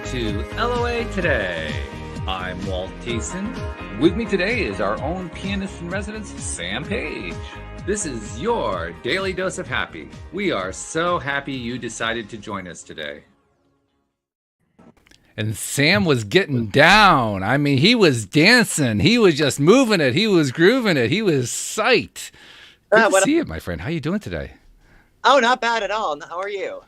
to LOA Today. I'm Walt. With me today is our own pianist in residence, Sam Page. This is your daily dose of happy. We are so happy you decided to join us today. And Sam was getting down. I mean, he was dancing. He was just moving it. He was grooving it. He was psyched. Good to see you, my friend. How you doing today? Oh, not bad at all. How are you?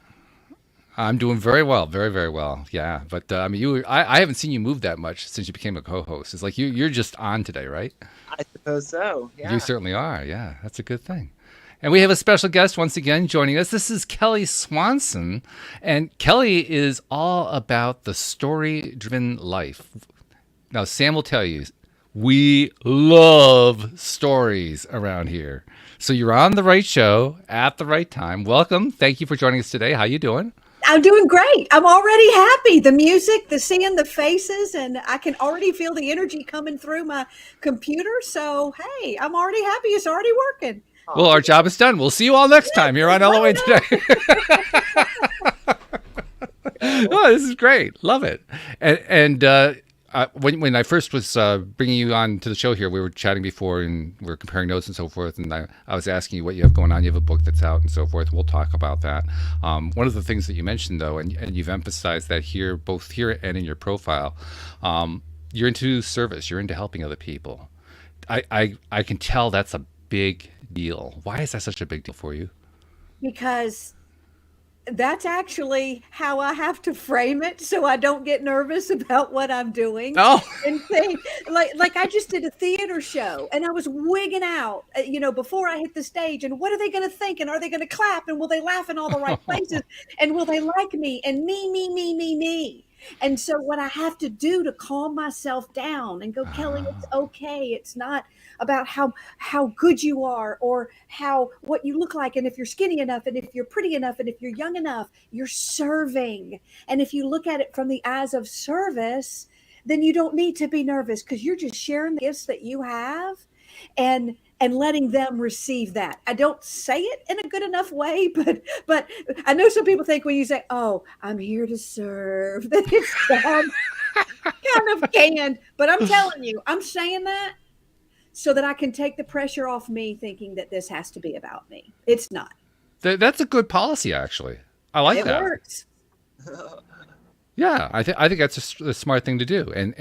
I'm doing very well, very, very well. Yeah, but I mean, I haven't seen you move that much since you became a co-host. It's like you're just on today, right? I suppose so. Yeah. You certainly are. Yeah, that's a good thing. And we have a special guest once again joining us. This is Kelly Swanson, and Kelly is all about the story-driven life. Now, Sam will tell you, we love stories around here. So you're on the right show at the right time. Welcome. Thank you for joining us today. How you doing? I'm doing great. I'm already happy. The music, the seeing the faces, and I can already feel the energy coming through my computer. So, hey, I'm already happy. It's already working. Well, our job is done. We'll see you all next time here on LOA Today. Oh, this is great. Love it. And when I first was bringing you on to the show here, we were chatting before and we were comparing notes and so forth. And I was asking you what you have going on. You have a book that's out and so forth. We'll talk about that. One of the things that you mentioned, though, and you've emphasized that here, both here and in your profile, you're into service. You're into helping other people. I can tell that's a big deal. Why is that such a big deal for you? Because that's actually how I have to frame it, so I don't get nervous about what I'm doing. Oh. And think like I just did a theater show, and I was wigging out, before I hit the stage. And what are they going to think? And are they going to clap? And will they laugh in all the right places? And will they like me? And me. And so what I have to do to calm myself down and go, Kelly, it's okay. It's not about how good you are or what you look like. And if you're skinny enough and if you're pretty enough and if you're young enough, you're serving. And if you look at it from the eyes of service, then you don't need to be nervous because you're just sharing the gifts that you have and letting them receive that. I don't say it in a good enough way, but I know some people think when you say, "Oh, I'm here to serve," that it sounds kind of canned. But I'm telling you, I'm saying that so that I can take the pressure off me thinking that this has to be about me. It's not. That's a good policy, actually. I like that. It works. Yeah, I think that's a smart thing to do, and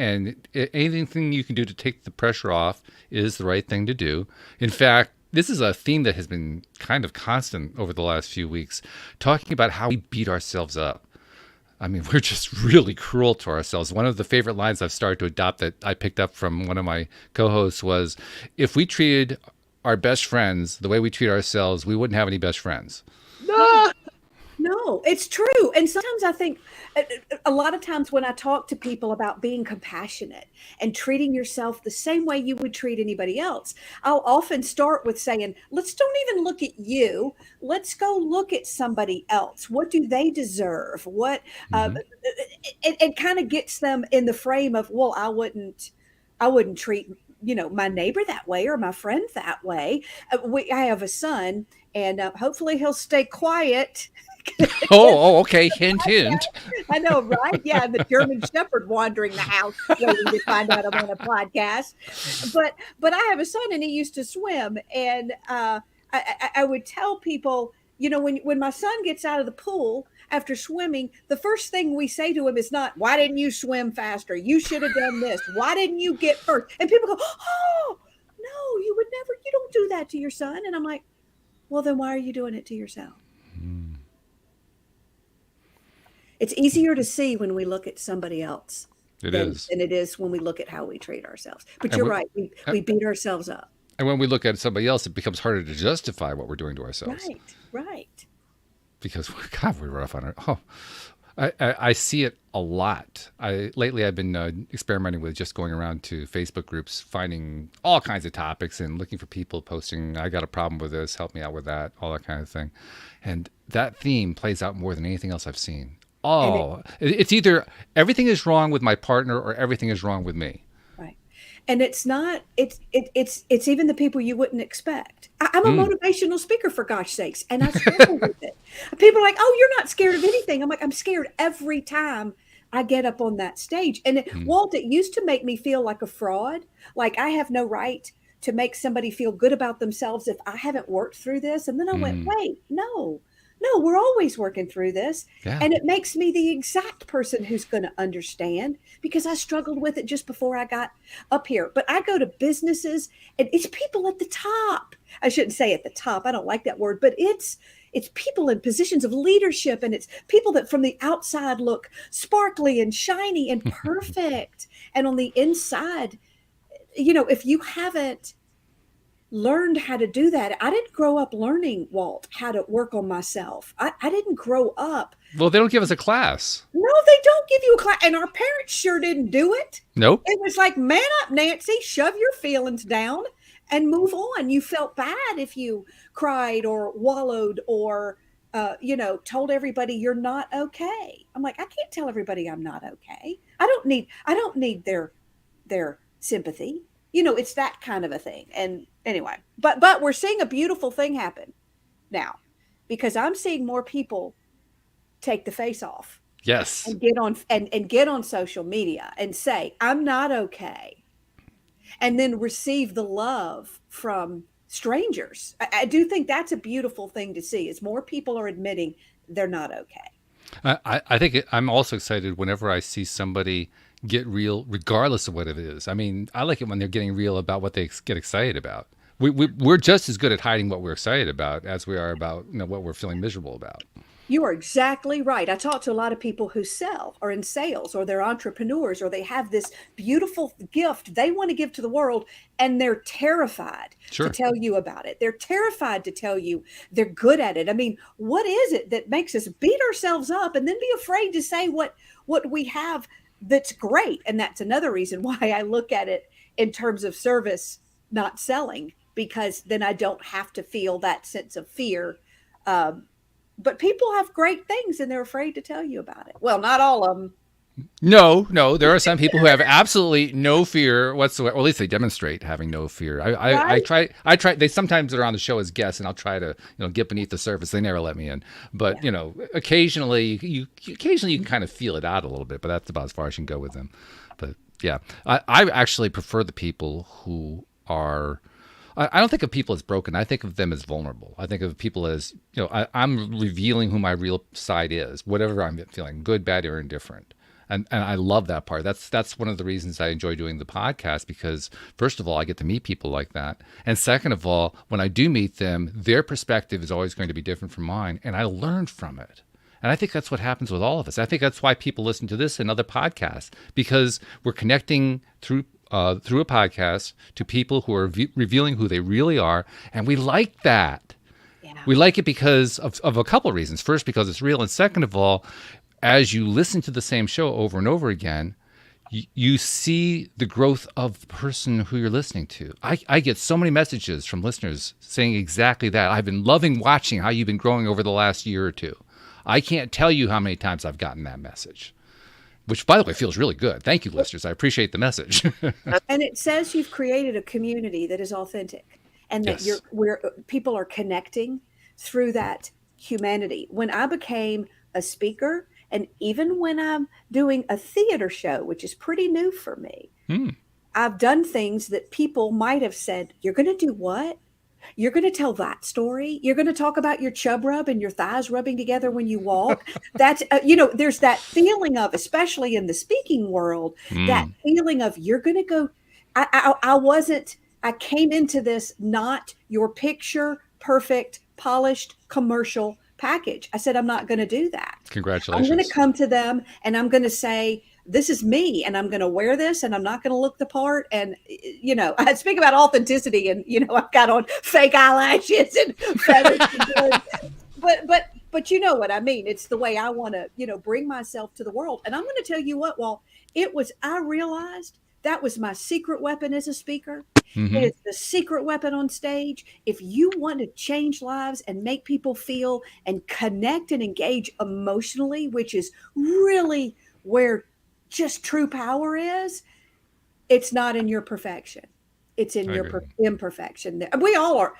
anything you can do to take the pressure off is the right thing to do. In fact, this is a theme that has been kind of constant over the last few weeks, talking about how we beat ourselves up. I mean, we're just really cruel to ourselves. One of the favorite lines I've started to adopt that I picked up from one of my co-hosts was, if we treated our best friends the way we treat ourselves, we wouldn't have any best friends. No, it's true. And sometimes I think a lot of times when I talk to people about being compassionate and treating yourself the same way you would treat anybody else, I'll often start with saying, let's don't even look at you. Let's go look at somebody else. What do they deserve? It kind of gets them in the frame of, well, I wouldn't treat my neighbor that way or my friend that way. I have a son, and hopefully he'll stay quiet. Okay. Hint. I know, right? Yeah, the German Shepherd wandering the house waiting to find out I'm on a podcast. But I have a son, and he used to swim, and I would tell people, when my son gets out of the pool after swimming, the first thing we say to him is not, "Why didn't you swim faster? You should have done this. Why didn't you get first?" And people go, "Oh, no, you would never. You don't do that to your son." And I'm like, well, then why are you doing it to yourself? It's easier to see when we look at somebody else than it is when we look at how we treat ourselves. But you're right. We beat ourselves up. And when we look at somebody else, it becomes harder to justify what we're doing to ourselves. Right. Because, God, we're rough on it. Oh, I see it a lot. Lately I've been experimenting with just going around to Facebook groups, finding all kinds of topics and looking for people posting, "I got a problem with this, help me out with that," all that kind of thing. And that theme plays out more than anything else I've seen. It's either everything is wrong with my partner or everything is wrong with me. Right. And it's not, it's even the people you wouldn't expect. I'm a motivational speaker, for gosh sakes, and I struggle with it. People are like, "Oh, you're not scared of anything." I'm like, I'm scared every time I get up on that stage. And Walt, it used to make me feel like a fraud. Like I have no right to make somebody feel good about themselves if I haven't worked through this. And then I went, wait, no, we're always working through this. Yeah. And it makes me the exact person who's going to understand because I struggled with it just before I got up here. But I go to businesses and it's people at the top. I shouldn't say at the top. I don't like that word, but it's people in positions of leadership, and it's people that from the outside look sparkly and shiny and perfect. And on the inside, if you haven't learned how to do that, I didn't grow up learning, Walt, how to work on myself. I didn't grow up. Well, they don't give us a class. No, they don't give you a class. And our parents sure didn't do it. Nope. It was like, man up, Nancy, shove your feelings down and move on. You felt bad if you cried or wallowed or, told everybody you're not okay. I'm like, I can't tell everybody I'm not okay. I don't need their sympathy. It's that kind of a thing. And anyway, but we're seeing a beautiful thing happen now because I'm seeing more people take the face off. Yes. And get on and get on social media and say, I'm not okay. And then receive the love from strangers. I do think that's a beautiful thing to see is more people are admitting they're not okay. I think I'm also excited whenever I see somebody get real, regardless of what it is. I mean, I like it when they're getting real about what they get excited about. We're just as good at hiding what we're excited about as we are about what we're feeling miserable about. You are exactly right. I talk to a lot of people who sell or in sales or they're entrepreneurs or they have this beautiful gift they want to give to the world and they're terrified to tell you about it. They're terrified to tell you they're good at it. I mean, what is it that makes us beat ourselves up and then be afraid to say what we have that's great? And that's another reason why I look at it in terms of service, not selling, because then I don't have to feel that sense of fear. But people have great things and they're afraid to tell you about it. Well, not all of them. No, there are some people who have absolutely no fear whatsoever. Well, at least they demonstrate having no fear. I try. They sometimes are on the show as guests, and I'll try to get beneath the surface. They never let me in, but occasionally you can kind of feel it out a little bit. But that's about as far as you can go with them. But yeah, I actually prefer the people who are. I don't think of people as broken. I think of them as vulnerable. I think of people as, I'm revealing who my real side is, whatever I'm feeling, good, bad, or indifferent. And I love that part. That's one of the reasons I enjoy doing the podcast, because first of all, I get to meet people like that. And second of all, when I do meet them, their perspective is always going to be different from mine. And I learn from it. And I think that's what happens with all of us. I think that's why people listen to this and other podcasts, because we're connecting through a podcast to people who are revealing who they really are. And we like that. Yeah. We like it because of a couple of reasons. First, because it's real. And second of all, as you listen to the same show over and over again, you see the growth of the person who you're listening to. I get so many messages from listeners saying exactly that. I've been loving watching how you've been growing over the last year or two. I can't tell you how many times I've gotten that message. Which, by the way, feels really good. Thank you, listeners. I appreciate the message. And it says you've created a community that is authentic, and that people are connecting through that humanity. When I became a speaker, and even when I'm doing a theater show, which is pretty new for me, I've done things that people might have said, "You're going to do what? You're going to tell that story? You're going to talk about your chub rub and your thighs rubbing together when you walk?" That's, there's that feeling of, especially in the speaking world, that feeling of you're going to go. I came into this not your picture perfect, polished commercial package. I said, I'm not going to do that. Congratulations. I'm going to come to them and I'm going to say, this is me, and I'm going to wear this, and I'm not going to look the part. And, I speak about authenticity, and, I've got on fake eyelashes and feathers. But you know what I mean? It's the way I want to, bring myself to the world. And I'm going to tell you what, Walt, I realized that was my secret weapon as a speaker. Mm-hmm. It is the secret weapon on stage. If you want to change lives and make people feel and connect and engage emotionally, which is really where just true power is, it's not in your perfection. It's in I your agree. imperfection. We all are.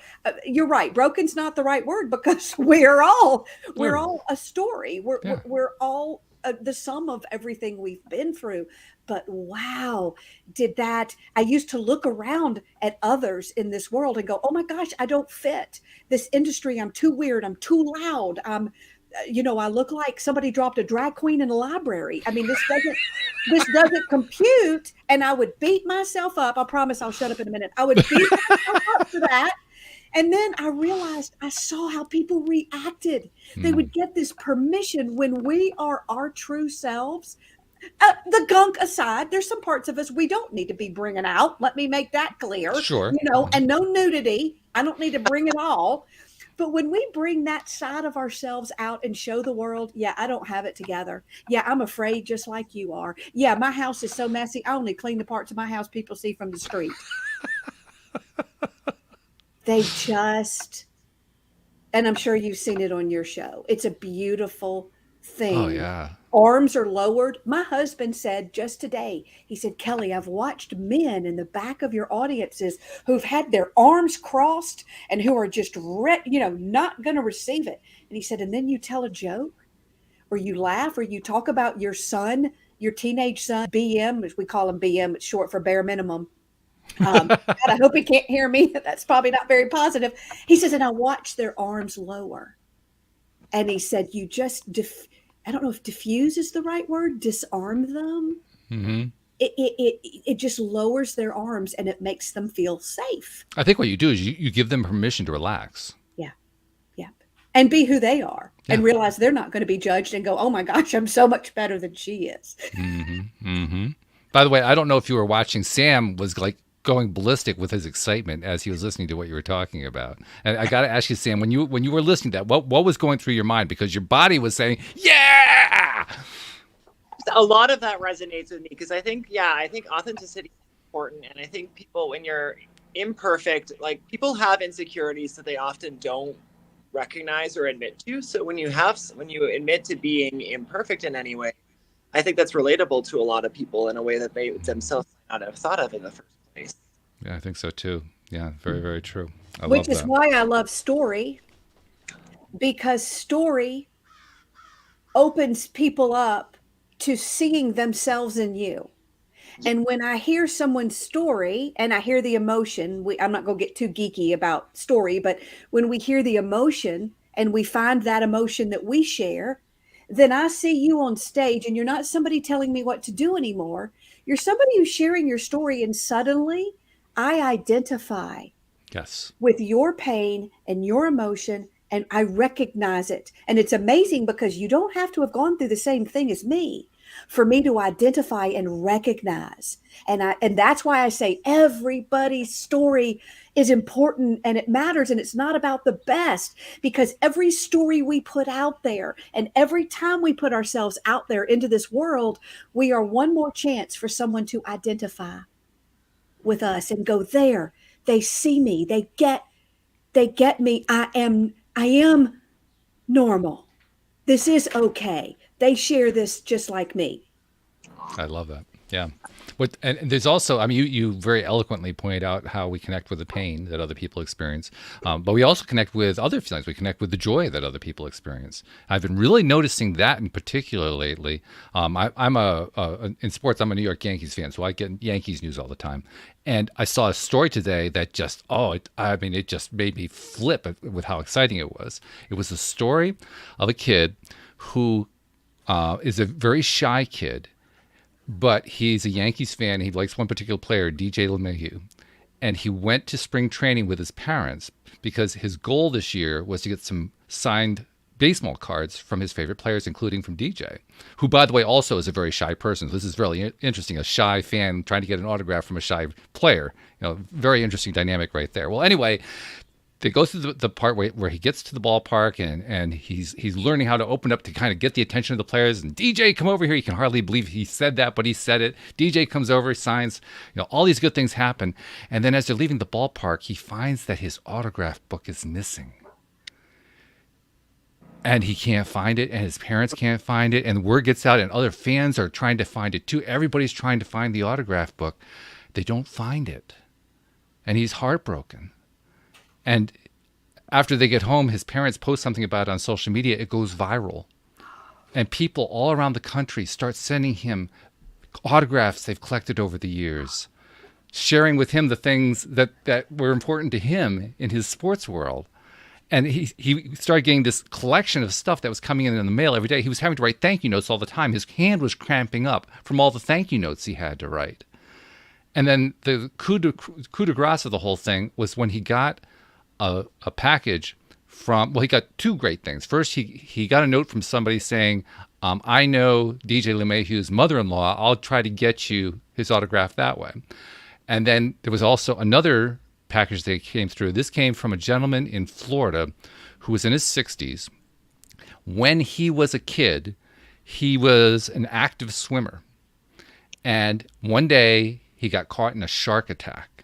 You're right. Broken's not the right word because we're all Yeah. a story. Yeah. We're all the sum of everything we've been through. But wow, did that? I used to look around at others in this world and go, "Oh my gosh, I don't fit this industry. I'm too weird. I'm too loud. I look like somebody dropped a drag queen in a library. I mean, this doesn't compute." And I would beat myself up. I promise I'll shut up in a minute. I would beat myself up for that. And then I realized I saw how people reacted. They would get this permission when we are our true selves. The gunk aside, there's some parts of us we don't need to be bringing out. Let me make that clear. Sure. And no nudity. I don't need to bring it all. But when we bring that side of ourselves out and show the world, yeah, I don't have it together. Yeah, I'm afraid just like you are. Yeah, my house is so messy. I only clean the parts of my house people see from the street. They just, and I'm sure you've seen it on your show. It's a beautiful thing. Oh yeah. Arms are lowered. My husband said just today, he said, "Kelly, I've watched men in the back of your audiences who've had their arms crossed and who are just, not going to receive it." And he said, "And then you tell a joke or you laugh or you talk about your son, your teenage son, BM, as we call him BM, it's short for bare minimum." God, I hope he can't hear me. That's probably not very positive. He says, "And I watch their arms lower." And he said, "You just, I don't know if diffuse is the right word, disarm them." Mm-hmm. It just lowers their arms and it makes them feel safe. I think what you do is you give them permission to relax. Yeah. Yeah. And be who they are and Yeah. realize they're not going to be judged and go, "Oh my gosh, I'm so much better than she is." Mm-hmm. Mm-hmm. By the way, I don't know if you were watching. Sam was like going ballistic with his excitement as he was listening to what you were talking about. And I got to ask you, Sam, when you were listening to that, what was going through your mind? Because your body was saying, "Yeah." A lot of that resonates with me because I think authenticity is important. And I think people, when you're imperfect, like people have insecurities that they often don't recognize or admit to. So when you admit to being imperfect in any way, I think that's relatable to a lot of people in a way that they themselves might not have thought of in the first place. Yeah, I think so too. Yeah, very, very true. I Which love is that. why I love story, because story opens people up to seeing themselves in you. And when I hear someone's story and I hear the emotion, I'm not going to get too geeky about story, but when we hear the emotion and we find that emotion that we share, then I see you on stage and you're not somebody telling me what to do anymore. You're somebody who's sharing your story, and suddenly I identify Yes. with your pain and your emotion, and I recognize it. And it's amazing because you don't have to have gone through the same thing as me for me to identify and recognize. And that's why I say everybody's story is important and it matters, and it's not about the best, because every story we put out there and every time we put ourselves out there into this world, we are one more chance for someone to identify with us and go, "There, they see me, they get me. I am normal. This is okay. They share this just like me." I love that. Yeah. And there's also, I mean, you very eloquently pointed out how we connect with the pain that other people experience, but we also connect with other feelings. We connect with the joy that other people experience. I've been really noticing that in particular lately. I'm in sports, I'm a New York Yankees fan, so I get Yankees news all the time. And I saw a story today that just, it just made me flip with how exciting it was. It was a story of a kid who is a very shy kid, but he's a Yankees fan. He likes one particular player, DJ LeMahieu. And he went to spring training with his parents because his goal this year was to get some signed baseball cards from his favorite players, including from DJ, who, by the way, also is a very shy person. This is really interesting, a shy fan trying to get an autograph from a shy player. Very interesting dynamic right there. Well, anyway, they go through the part where he gets to the ballpark and he's learning how to open up to kind of get the attention of the players. And DJ, come over here. He can hardly believe he said that, but he said it. DJ comes over, signs, all these good things happen. And then as they're leaving the ballpark, he finds that his autograph book is missing. And he can't find it, and his parents can't find it, and word gets out, and other fans are trying to find it too. Everybody's trying to find the autograph book. They don't find it. and he's heartbroken. And after they get home, his parents post something about it on social media. It goes viral. And people all around the country start sending him autographs they've collected over the years, sharing with him the things that were important to him in his sports world. And he started getting this collection of stuff that was coming in the mail every day. He was having to write thank you notes all the time. His hand was cramping up from all the thank you notes he had to write. And then the coup de grace of the whole thing was when he got a package from, well, he got two great things. First, he got a note from somebody saying, I know DJ LeMahieu's mother-in-law. I'll try to get you his autograph that way. And then there was also another package that came through. This came from a gentleman in Florida who was in his 60s. When he was a kid, he was an active swimmer. And one day he got caught in a shark attack.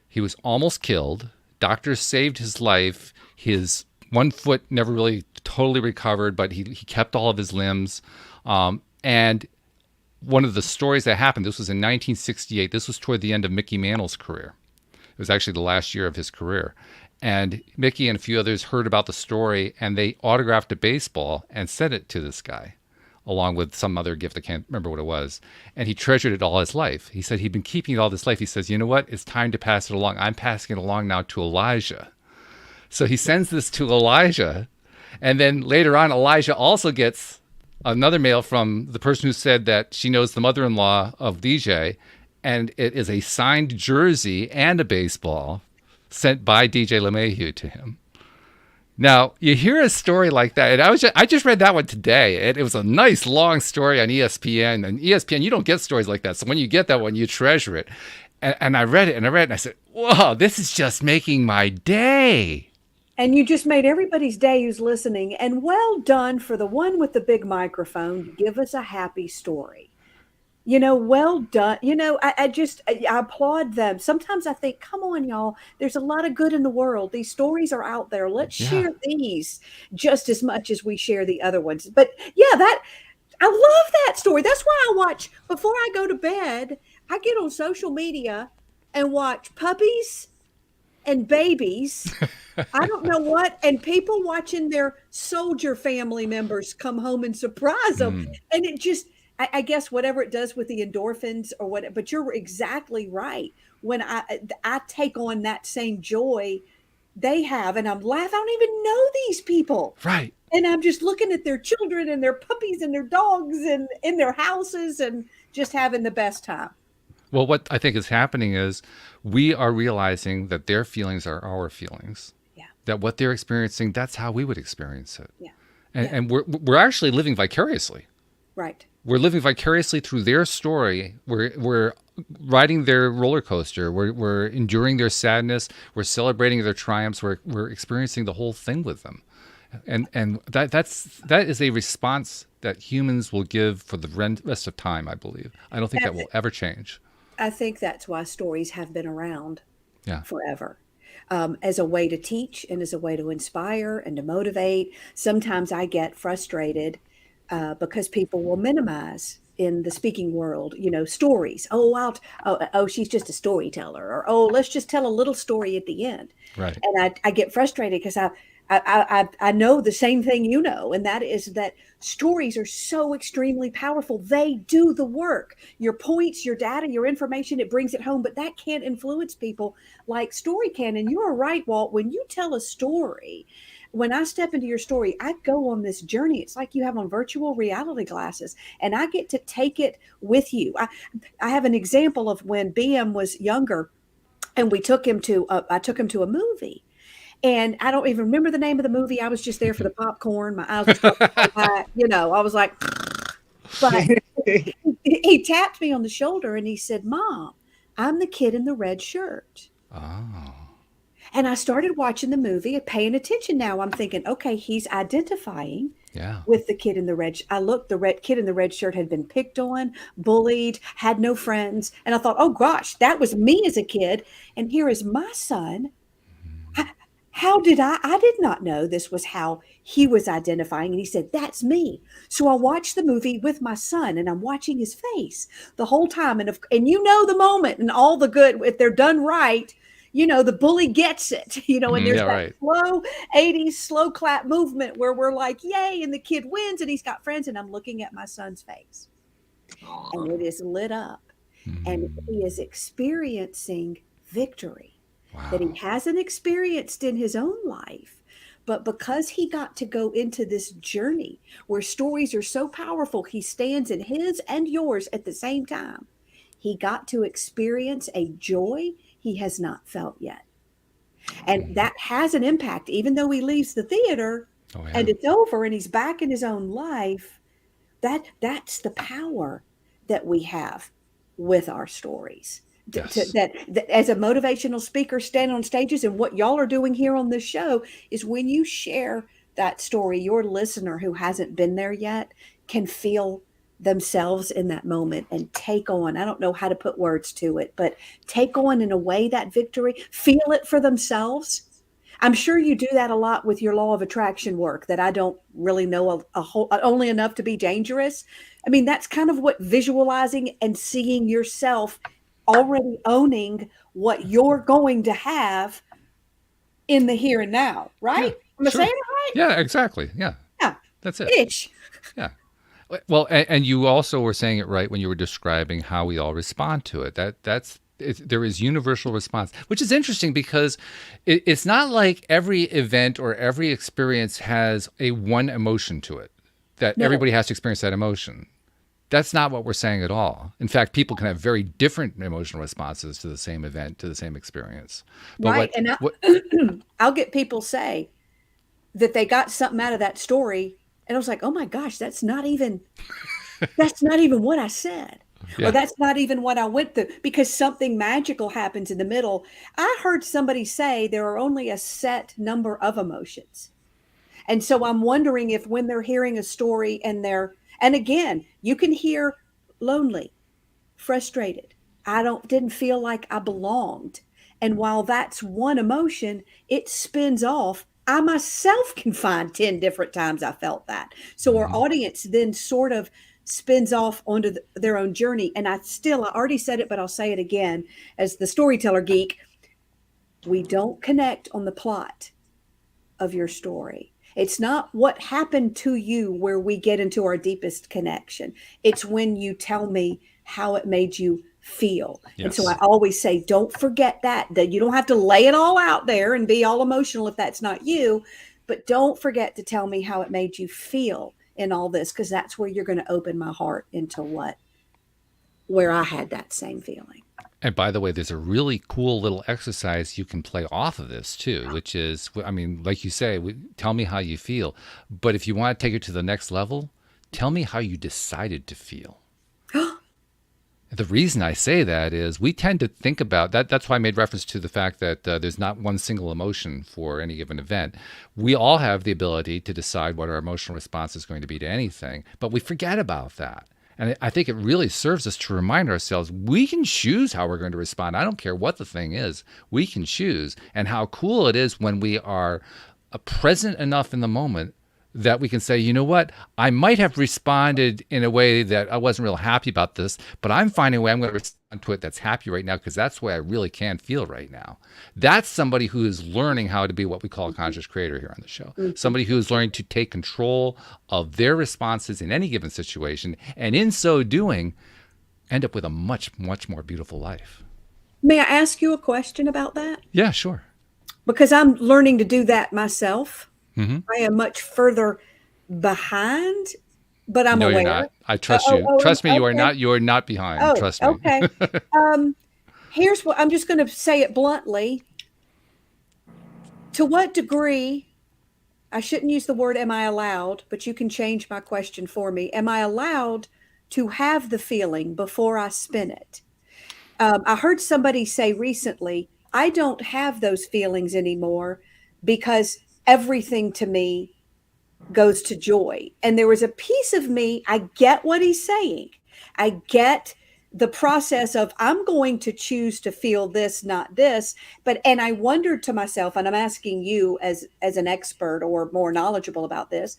He was almost killed. Doctors saved his life. His one foot never really totally recovered, but he kept all of his limbs. And one of the stories that happened, this was in 1968. This was toward the end of Mickey Mantle's career. It was actually the last year of his career. And Mickey and a few others heard about the story, and they autographed a baseball and sent it to this guy, along with some other gift. I can't remember what it was. And he treasured it all his life. He said he'd been keeping it all his life. He says, you know what? It's time to pass it along. I'm passing it along now to Elijah. So he sends this to Elijah. And then later on, Elijah also gets another mail from the person who said that she knows the mother-in-law of DJ. And it is a signed jersey and a baseball sent by DJ LeMahieu to him. Now, you hear a story like that, and I just read that one today. It was a nice long story on ESPN. And ESPN, you don't get stories like that. So when you get that one, you treasure it. And I read it, and I said, whoa, this is just making my day. And you just made everybody's day who's listening. And well done for the one with the big microphone to give us a happy story. You know, well done. You know, I applaud them. Sometimes I think, come on, y'all, there's a lot of good in the world. These stories are out there. Let's share these just as much as we share the other ones. But yeah, I love that story. That's why I watch, before I go to bed, I get on social media and watch puppies and babies. I don't know what, and people watching their soldier family members come home and surprise them. And it just, I guess whatever it does with the endorphins or whatever, but you're exactly right. When I take on that same joy they have, and I'm laughing, I don't even know these people. Right. And I'm just looking at their children and their puppies and their dogs and in their houses and just having the best time. Well, what I think is happening is we are realizing that their feelings are our feelings. Yeah. That what they're experiencing, that's how we would experience it. Yeah. And we're actually living vicariously. Right. We're living vicariously through their story. We're riding their roller coaster. We're enduring their sadness. We're celebrating their triumphs. We're experiencing the whole thing with them. And that is a response that humans will give for the rest of time, I believe. I don't think that will ever change. I think that's why stories have been around forever. As a way to teach and as a way to inspire and to motivate. Sometimes I get frustrated because people will minimize in the speaking world, you know, stories. Oh, she's just a storyteller, or oh, let's just tell a little story at the end. Right. And I get frustrated because I know the same thing you know, and that is that stories are so extremely powerful. They do the work. Your points, your data, your information, it brings it home, but that can't influence people like story can. And you are right, Walt, when you tell a story, when I step into your story, I go on this journey. It's like you have on virtual reality glasses, and I get to take it with you. I have an example of when BM was younger, and I took him to a movie. And I don't even remember the name of the movie. I was just there for the popcorn. My eyes were I was like, but he tapped me on the shoulder and he said, "Mom, I'm the kid in the red shirt." Oh. And I started watching the movie and paying attention now. I'm thinking, okay, he's identifying with the kid in the red. The kid in the red shirt had been picked on, bullied, had no friends. And I thought, oh gosh, that was me as a kid. And here is my son. How did I did not know this was how he was identifying. And he said, that's me. So I watched the movie with my son and I'm watching his face the whole time. And you know, the moment and all the good, if they're done right, the bully gets it, and there's Yeah, that right. slow 80s slow clap movement where we're like, yay, and the kid wins and he's got friends, and I'm looking at my son's face and it is lit up and he is experiencing victory that he Wow. hasn't experienced in his own life. But because he got to go into this journey where stories are so powerful, he stands in his and yours at the same time. He got to experience a joy he has not felt yet. And that has an impact, even though he leaves the theater Oh, yeah. and it's over and he's back in his own life. That's the power that we have with our stories. Yes. That as a motivational speaker standing on stages, and what y'all are doing here on this show is when you share that story, your listener who hasn't been there yet can feel themselves in that moment and take on, I don't know how to put words to it, but take on in a way that victory, feel it for themselves. I'm sure you do that a lot with your law of attraction work that I don't really know a whole, only enough to be dangerous. I mean, that's kind of what visualizing and seeing yourself already owning what you're going to have in the here and now, Yeah, right? Am I sure. saying it right? Yeah, exactly. Yeah, Yeah, that's it. ish. Yeah. Well, and you also were saying it right when you were describing how we all respond to it. There is universal response, which is interesting because it's not like every event or every experience has a one emotion to it, that No, everybody has to experience that emotion. That's not what we're saying at all. In fact, people can have very different emotional responses to the same event, to the same experience. But right. And what I'll get people say that they got something out of that story. And I was like, oh my gosh, that's not even what I said. Or yeah. that's not even what I went through because something magical happens in the middle. I heard somebody say there are only a set number of emotions. And so I'm wondering if when they're hearing a story and again, you can hear lonely, frustrated. Didn't feel like I belonged. And while that's one emotion, it spins off. I myself can find 10 different times I felt that. So our Mhm. audience then sort of spins off onto their own journey. And I already said it, but I'll say it again as the storyteller geek. We don't connect on the plot of your story. It's not what happened to you where we get into our deepest connection. It's when you tell me how it made you feel. And so I Yes. always say, don't forget that you don't have to lay it all out there and be all emotional if that's not you, but don't forget to tell me how it made you feel in all this, because that's where you're going to open my heart into where I had that same feeling. And by the way, there's a really cool little exercise you can play off of this too, which is, I mean, like you say, tell me how you feel. But if you want to take it to the next level, tell me how you decided to feel. The reason I say that is we tend to think about that. That's why I made reference to the fact that there's not one single emotion for any given event. We all have the ability to decide what our emotional response is going to be to anything, but we forget about that. And I think it really serves us to remind ourselves we can choose how we're going to respond. I don't care what the thing is, we can choose. And how cool it is when we are present enough in the moment that we can say, you know what, I might have responded in a way that I wasn't real happy about this, but I'm finding a way I'm going to respond to it that's happy right now because that's the way I really can feel right now. That's somebody who is learning how to be what we call a conscious creator here on the show. Somebody who is learning to take control of their responses in any given situation, and in so doing, end up with a much, much more beautiful life. May I ask you a question about that? Yeah, sure. Because I'm learning to do that myself. Mm-hmm. I am much further behind, but I'm No, you're aware. not. I trust you. Trust me, you are Okay. not. You are not behind. Oh, Trust me. okay. Here's what I'm just going to say it bluntly. To what degree, I shouldn't use the word am I allowed, but you can change my question for me. Am I allowed to have the feeling before I spin it? I heard somebody say recently, I don't have those feelings anymore because everything to me goes to joy. And there was a piece of me, I get what he's saying. I get the process of I'm going to choose to feel this, not this. And I wondered to myself, and I'm asking you as an expert or more knowledgeable about this,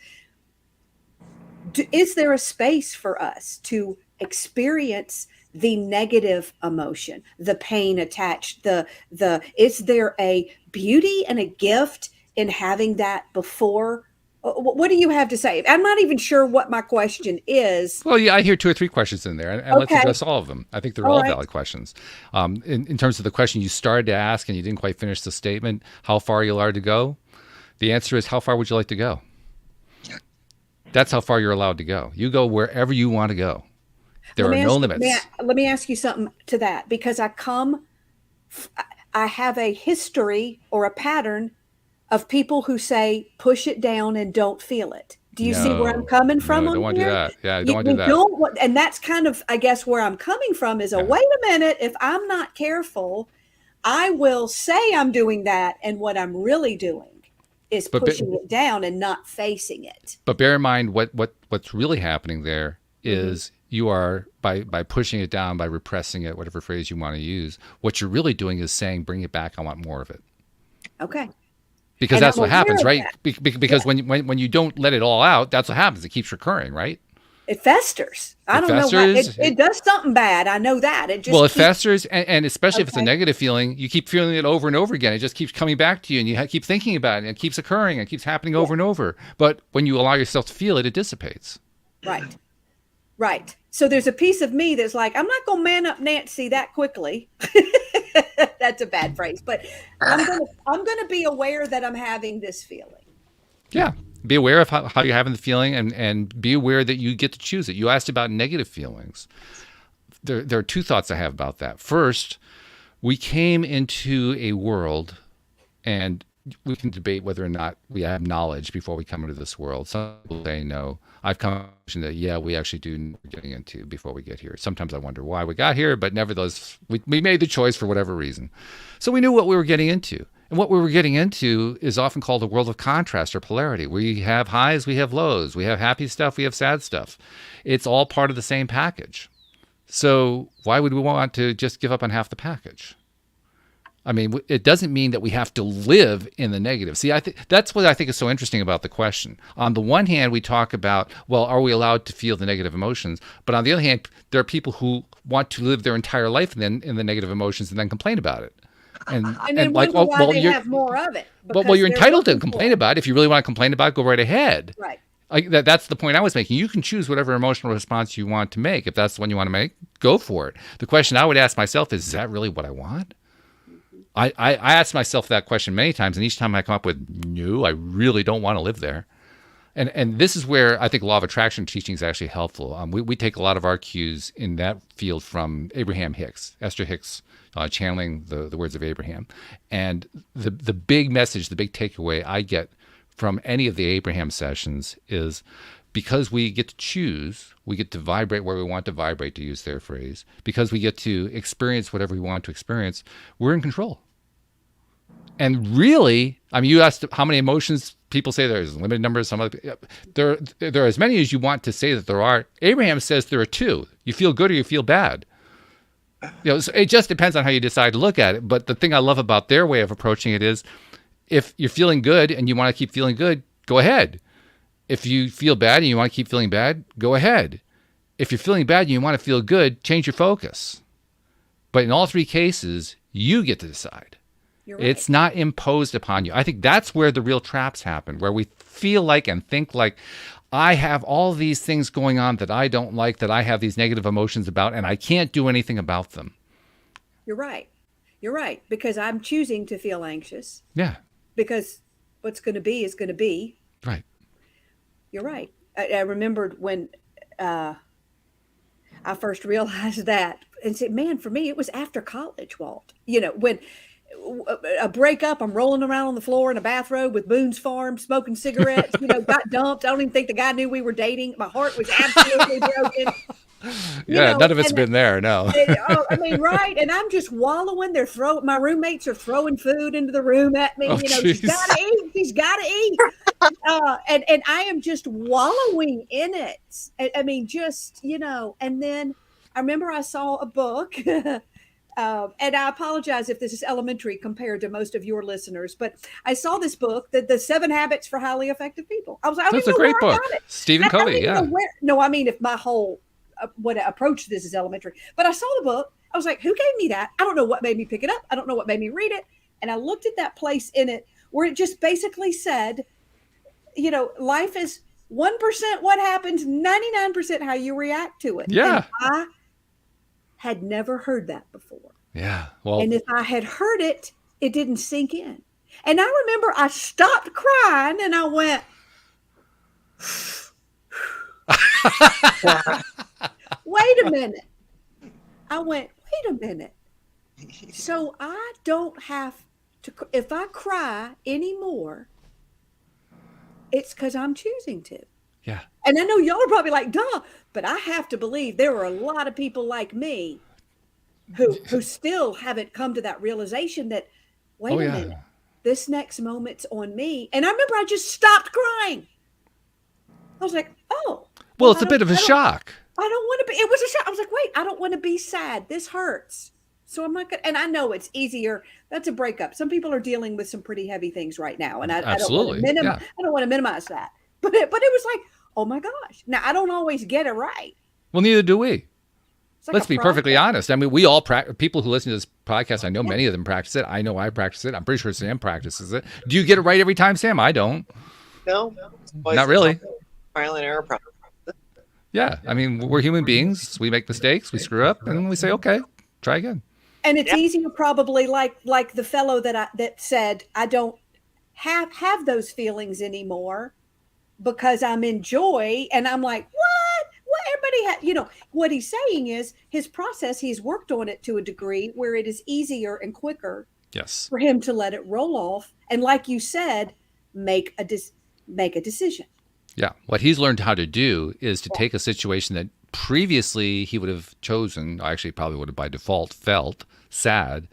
is there a space for us to experience the negative emotion, the pain attached, is there a beauty and a gift in having that before? What do you have to say? I'm not even sure what my question is. Well, yeah, I hear 2 or 3 questions in there, and let's Okay. address all of them. I think they're All all right. valid questions. In terms of the question you started to ask and you didn't quite finish the statement, how far are you allowed to go? The answer is, how far would you like to go? That's how far you're allowed to go. You go wherever you want to go. There are no limits. Let me ask you something to that, because I have a history or a pattern of people who say, push it down and don't feel it. Do you see where I'm coming from? No, don't want to do that. Yeah, I don't want to do that. And that's kind of, I guess, where I'm coming from is, wait a minute, if I'm not careful, I will say I'm doing that, and what I'm really doing is pushing it down and not facing it. But bear in mind what's really happening there is you are, by pushing it down, by repressing it, whatever phrase you want to use, what you're really doing is saying, bring it back, I want more of it. Okay. Because that's what happens, right? Because when you don't let it all out, that's what happens. It keeps recurring, right? It festers. I don't know why. It does something bad. I know that. It festers, and especially if it's a negative feeling, you keep feeling it over and over again. It just keeps coming back to you, and you keep thinking about it, and it keeps occurring, and it keeps happening over and over. But when you allow yourself to feel it, it dissipates. Right. So there's a piece of me that's like, I'm not going to man up Nancy that quickly. That's a bad phrase, but I'm going to be aware that I'm having this feeling. Yeah. Be aware of how you're having the feeling, and be aware that you get to choose it. You asked about negative feelings. There are 2 thoughts I have about that. First, we came into a world, and we can debate whether or not we have knowledge before we come into this world. Some people say no. I've come to the conclusion that, yeah, we actually do know what we're getting into before we get here. Sometimes I wonder why we got here, but nevertheless, we made the choice for whatever reason. So we knew what we were getting into. And what we were getting into is often called a world of contrast or polarity. We have highs, we have lows, we have happy stuff, we have sad stuff. It's all part of the same package. So why would we want to just give up on half the package? I mean, it doesn't mean that we have to live in the negative. See, that's what I think is so interesting about the question. On the one hand, we talk about, well, are we allowed to feel the negative emotions? But on the other hand, there are people who want to live their entire life in the negative emotions and then complain about it. And like, well, they have more of it. Well, you're entitled to complain about it. If you really want to complain about it, go right ahead. Right. That's the point I was making. You can choose whatever emotional response you want to make. If that's the one you want to make, go for it. The question I would ask myself is that really what I want? I asked myself that question many times, and each time I come up with, no, I really don't want to live there. And this is where I think law of attraction teaching is actually helpful. We take a lot of our cues in that field from Abraham Hicks, Esther Hicks, channeling the words of Abraham. And the big message, the big takeaway I get from any of the Abraham sessions is, because we get to choose, we get to vibrate where we want to vibrate, to use their phrase, because we get to experience whatever we want to experience, we're in control. And really, I mean, you asked how many emotions people say there's a limited number. There are as many as you want to say that there are. Abraham says there are 2. You feel good or you feel bad. So it just depends on how you decide to look at it. But the thing I love about their way of approaching it is, if you're feeling good and you want to keep feeling good, go ahead. If you feel bad and you want to keep feeling bad, go ahead. If you're feeling bad and you want to feel good, change your focus. But in all 3 cases, you get to decide. You're right. It's not imposed upon you. I think that's where the real traps happen, where we feel like and think like, I have all these things going on that I don't like, that I have these negative emotions about, and I can't do anything about them. You're right. You're right. Because I'm choosing to feel anxious. Yeah. Because what's going to be is going to be. Right. You're right. I remembered when I first realized that, and said, man, for me, it was after college, Walt. When a breakup, I'm rolling around on the floor in a bathrobe with Boone's Farm, smoking cigarettes, got dumped. I don't even think the guy knew we were dating. My heart was absolutely broken. None of it's been there, no. I mean, right. And I'm just wallowing. My roommates are throwing food into the room at me. She's got to eat. She's got to eat. And I am just wallowing in it. I mean, and then I remember I saw a book. And I apologize if this is elementary compared to most of your listeners, but I saw this book, the 7 Habits for Highly Effective People. I was like, that's a great book. Stephen Covey, yeah. No, I mean, if my whole approach this as elementary. But I saw the book. I was like, who gave me that? I don't know what made me pick it up. I don't know what made me read it. And I looked at that place in it where it just basically said, life is 1% what happens, 99% how you react to it. Yeah. And I had never heard that before. Yeah. Well, and if I had heard it, it didn't sink in. And I remember I stopped crying and I went, wait a minute. I went, wait a minute. So I don't have to, if I cry anymore, it's because I'm choosing to. yeah. And I know y'all are probably like, duh, but I have to believe there are a lot of people like me who still haven't come to that realization that, wait a minute, this next moment's on me. And I remember I just stopped crying. I was like, oh. Well, it's a bit of a shock. I don't want to be, it was a shock. I was like, wait, I don't want to be sad. This hurts. So I'm not going to, and I know it's easier. That's a breakup. Some people are dealing with some pretty heavy things right now. And I don't want to minimize that. But it was like, oh my gosh. Now, I don't always get it right. Well, neither do we. Like let's be perfectly honest. I mean, we all people who listen to this podcast, I know many of them practice it. I know I practice it. I'm pretty sure Sam practices it. Do you get it right every time, Sam? I don't. No. Not really. Trial and error process. Yeah. I mean, we're human beings. We make mistakes. We screw up. And we say, okay, try again. And it's easier probably like the fellow that said, I don't have those feelings anymore because I'm in joy. And I'm like, what? Everybody what he's saying is his process, he's worked on it to a degree where it is easier and quicker for him to let it roll off. And like you said, make a decision. Yeah. What he's learned how to do is to take a situation that previously he would have chosen, actually probably would have by default felt sad,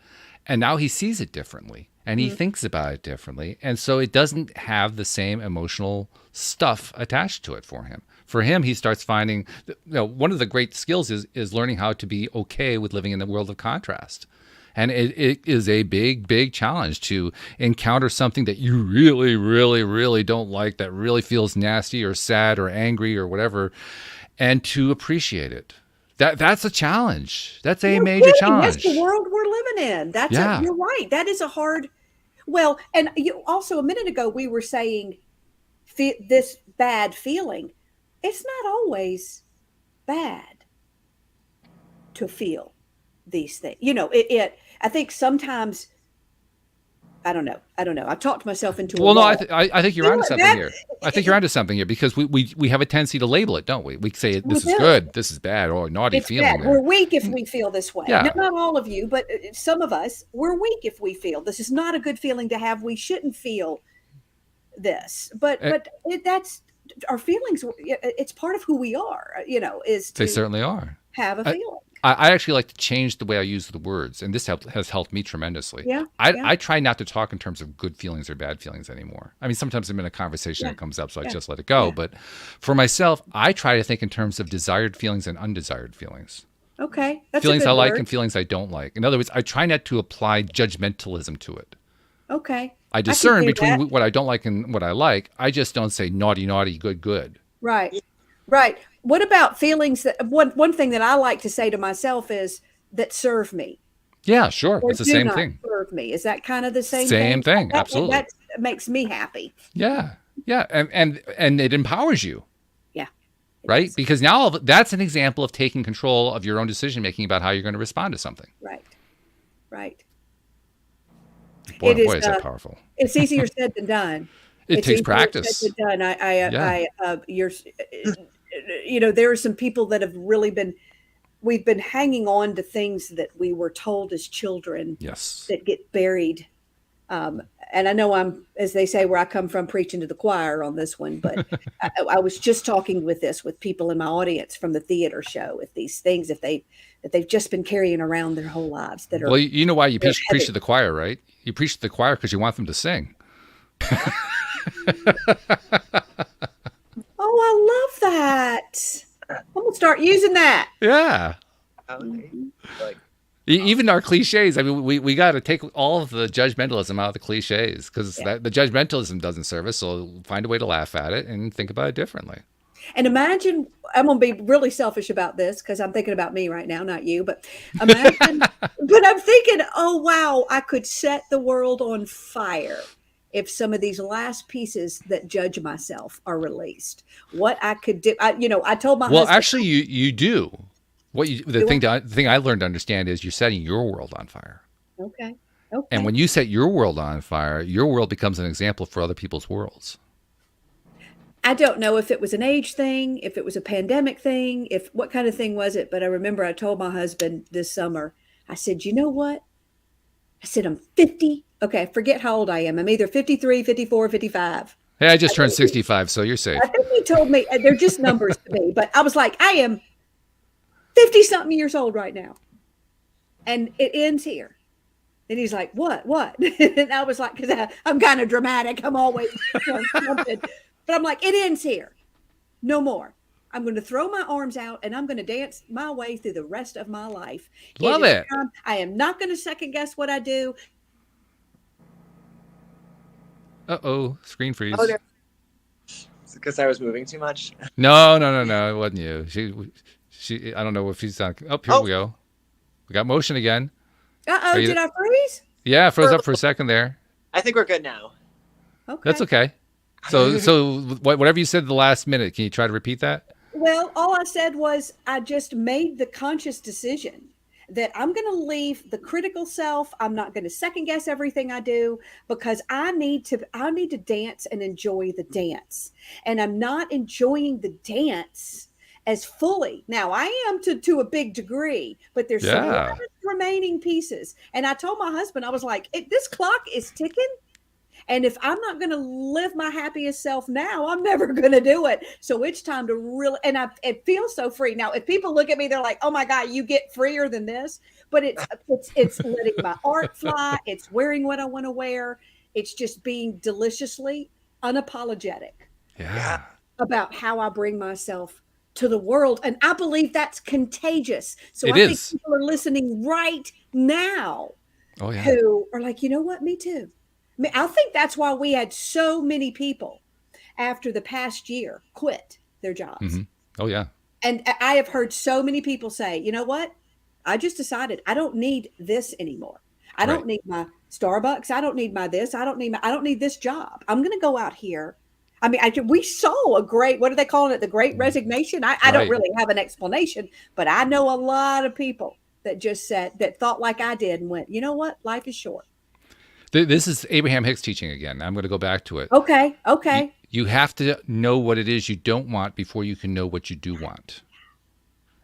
and now he sees it differently and he thinks about it differently. And so it doesn't have the same emotional stuff attached to it for him. For him, he starts finding, one of the great skills is learning how to be okay with living in the world of contrast. And it is a big, big challenge to encounter something that you really, really, really don't like, that really feels nasty or sad or angry or whatever, and to appreciate it. That's a challenge. That's a major challenge. That's the world we're living in. You're right. That is a hard. Well, and also a minute ago we were saying this bad feeling. It's not always bad to feel these things. I think sometimes. I don't know. I've talked myself into. Well, no, I think you're onto something here. I think you're onto something here because we have a tendency to label it, don't we? We say this is good, this is bad, or naughty feeling. Bad. We're weak if we feel this way. Yeah. Not all of you, but some of us, we're weak if we feel this is not a good feeling to have. We shouldn't feel this, but that's our feelings. It's part of who we are. They certainly are. Have a feeling. I actually like to change the way I use the words, and this has helped me tremendously. Yeah, I try not to talk in terms of good feelings or bad feelings anymore. I mean, sometimes I'm in a conversation that comes up, so I just let it go. But for myself, I try to think in terms of desired feelings and undesired feelings. Okay. That's feelings a good I like word. And feelings I don't like. In other words, I try not to apply judgmentalism to it. Okay. I discern between what I don't like and what I like. I just don't say naughty, naughty, good, good. Right. What about feelings that one thing that I like to say to myself is that serve me? Yeah, sure. It's the same thing. Serve me. Is that kind of the same thing? Absolutely. That makes me happy. Yeah. And it empowers you. Yeah. Right? Because now that's an example of taking control of your own decision making about how you're going to respond to something. Right. Boy, is that powerful. It's easier said than done. It takes practice. Said than done. There are some people that have really we've been hanging on to things that we were told as children. Yes. That get buried. And I know I'm, as they say, where I come from, preaching to the choir on this one, but I was just talking with people in my audience from the theater show, if these things, that they've just been carrying around their whole lives that are. Well, you know why you preach to the choir, right? You preach to the choir because you want them to sing. Oh, I love that. I'm going to start using that. Yeah. Okay. Even our cliches. I mean, we got to take all of the judgmentalism out of the cliches because the judgmentalism doesn't serve us. So find a way to laugh at it and think about it differently. And imagine, I'm going to be really selfish about this because I'm thinking about me right now, not you, but imagine, but I'm thinking, oh, wow, I could set the world on fire if some of these last pieces that judge myself are released. What I could do, I told my Well, husband. actually, you do. The thing I learned to understand is you're setting your world on fire. Okay. And when you set your world on fire, your world becomes an example for other people's worlds. I don't know if it was an age thing, if it was a pandemic thing, what kind of thing was it? But I remember I told my husband this summer, I said, you know what? I said, I'm 50. Okay, I forget how old I am. I'm either 53, 54, 55. Hey, I just turned 65, so you're safe. I think he told me, they're just numbers to me, but I was like, I am 50-something years old right now. And it ends here. And he's like, what? And I was like, because I'm kind of dramatic. I'm always something. But I'm like, it ends here. No more. I'm going to throw my arms out and I'm going to dance my way through the rest of my life. Love it. I am not going to second guess what I do. Uh-oh, screen freeze. Oh, because I was moving too much. No, it wasn't you. She. I don't know if she's on. Oh, here we go. We got motion again. Uh-oh, did I freeze? Yeah, froze up for a second there. I think we're good now. Okay. That's okay. So whatever you said the last minute, can you try to repeat that? Well, all I said was I just made the conscious decision that I'm going to leave the critical self. I'm not going to second guess everything I do because I need to dance and enjoy the dance. And I'm not enjoying the dance as fully. Now I am to a big degree, but there's some remaining pieces. And I told my husband, I was like, this clock is ticking. And if I'm not going to live my happiest self now, I'm never going to do it. So it's time to really, and it feels so free. Now, if people look at me, they're like, oh my God, you get freer than this. But it's letting my art fly. It's wearing what I want to wear. It's just being deliciously unapologetic about how I bring myself to the world. And I believe that's contagious. So I think people are listening right now who are like, you know what, me too. I think that's why we had so many people after the past year quit their jobs. Mm-hmm. Oh, yeah. And I have heard so many people say, you know what? I just decided I don't need this anymore. I don't need my Starbucks. I don't need my this. I don't need this job. I'm going to go out here. I mean, we saw a great, what are they calling it? The great resignation. I don't really have an explanation, but I know a lot of people that just that thought like I did and went, you know what? Life is short. This is Abraham Hicks teaching again. I'm going to go back to it. Okay. You have to know what it is you don't want before you can know what you do want.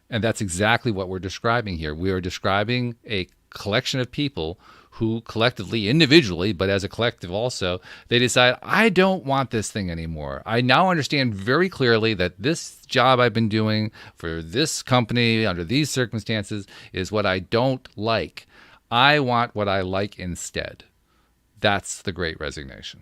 And that's exactly what we're describing here. We are describing a collection of people who collectively, individually, but as a collective also, they decide, I don't want this thing anymore. I now understand very clearly that this job I've been doing for this company under these circumstances is what I don't like. I want what I like instead. That's the great resignation.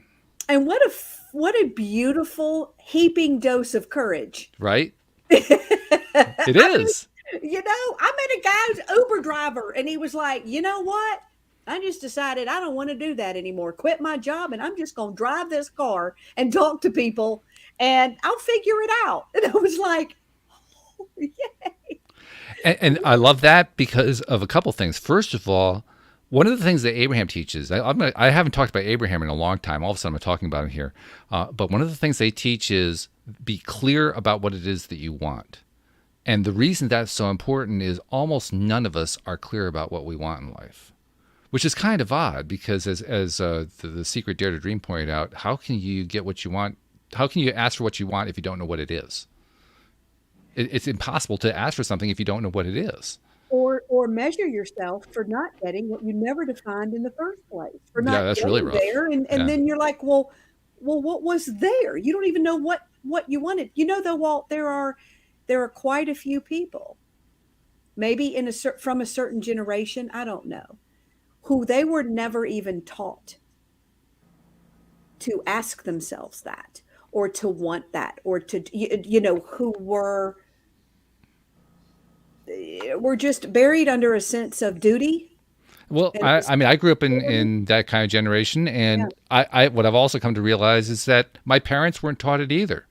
And what a beautiful heaping dose of courage. Right? It is. You know, I met a guy's Uber driver and he was like, you know what? I just decided I don't want to do that anymore. Quit my job and I'm just going to drive this car and talk to people and I'll figure it out. And I was like, oh, yay. And I love that because of a couple things. First of all, one of the things that Abraham teaches, I haven't talked about Abraham in a long time. All of a sudden I'm talking about him here. But one of the things they teach is be clear about what it is that you want. And the reason that's so important is almost none of us are clear about what we want in life, which is kind of odd because as the Secret Dare to Dream pointed out, how can you get what you want? How can you ask for what you want if you don't know what it is? It's impossible to ask for something if you don't know what it is. Or measure yourself for not getting what you never defined in the first place. For not that's really rough. There, and then you're like, well, what was there? You don't even know what you wanted. You know, though, Walt, there are quite a few people, maybe from a certain generation, I don't know, who they were never even taught to ask themselves that, or to want that, or to who were just buried under a sense of duty. Well, I grew up in that kind of generation, and I what I've also come to realize is that my parents weren't taught it either.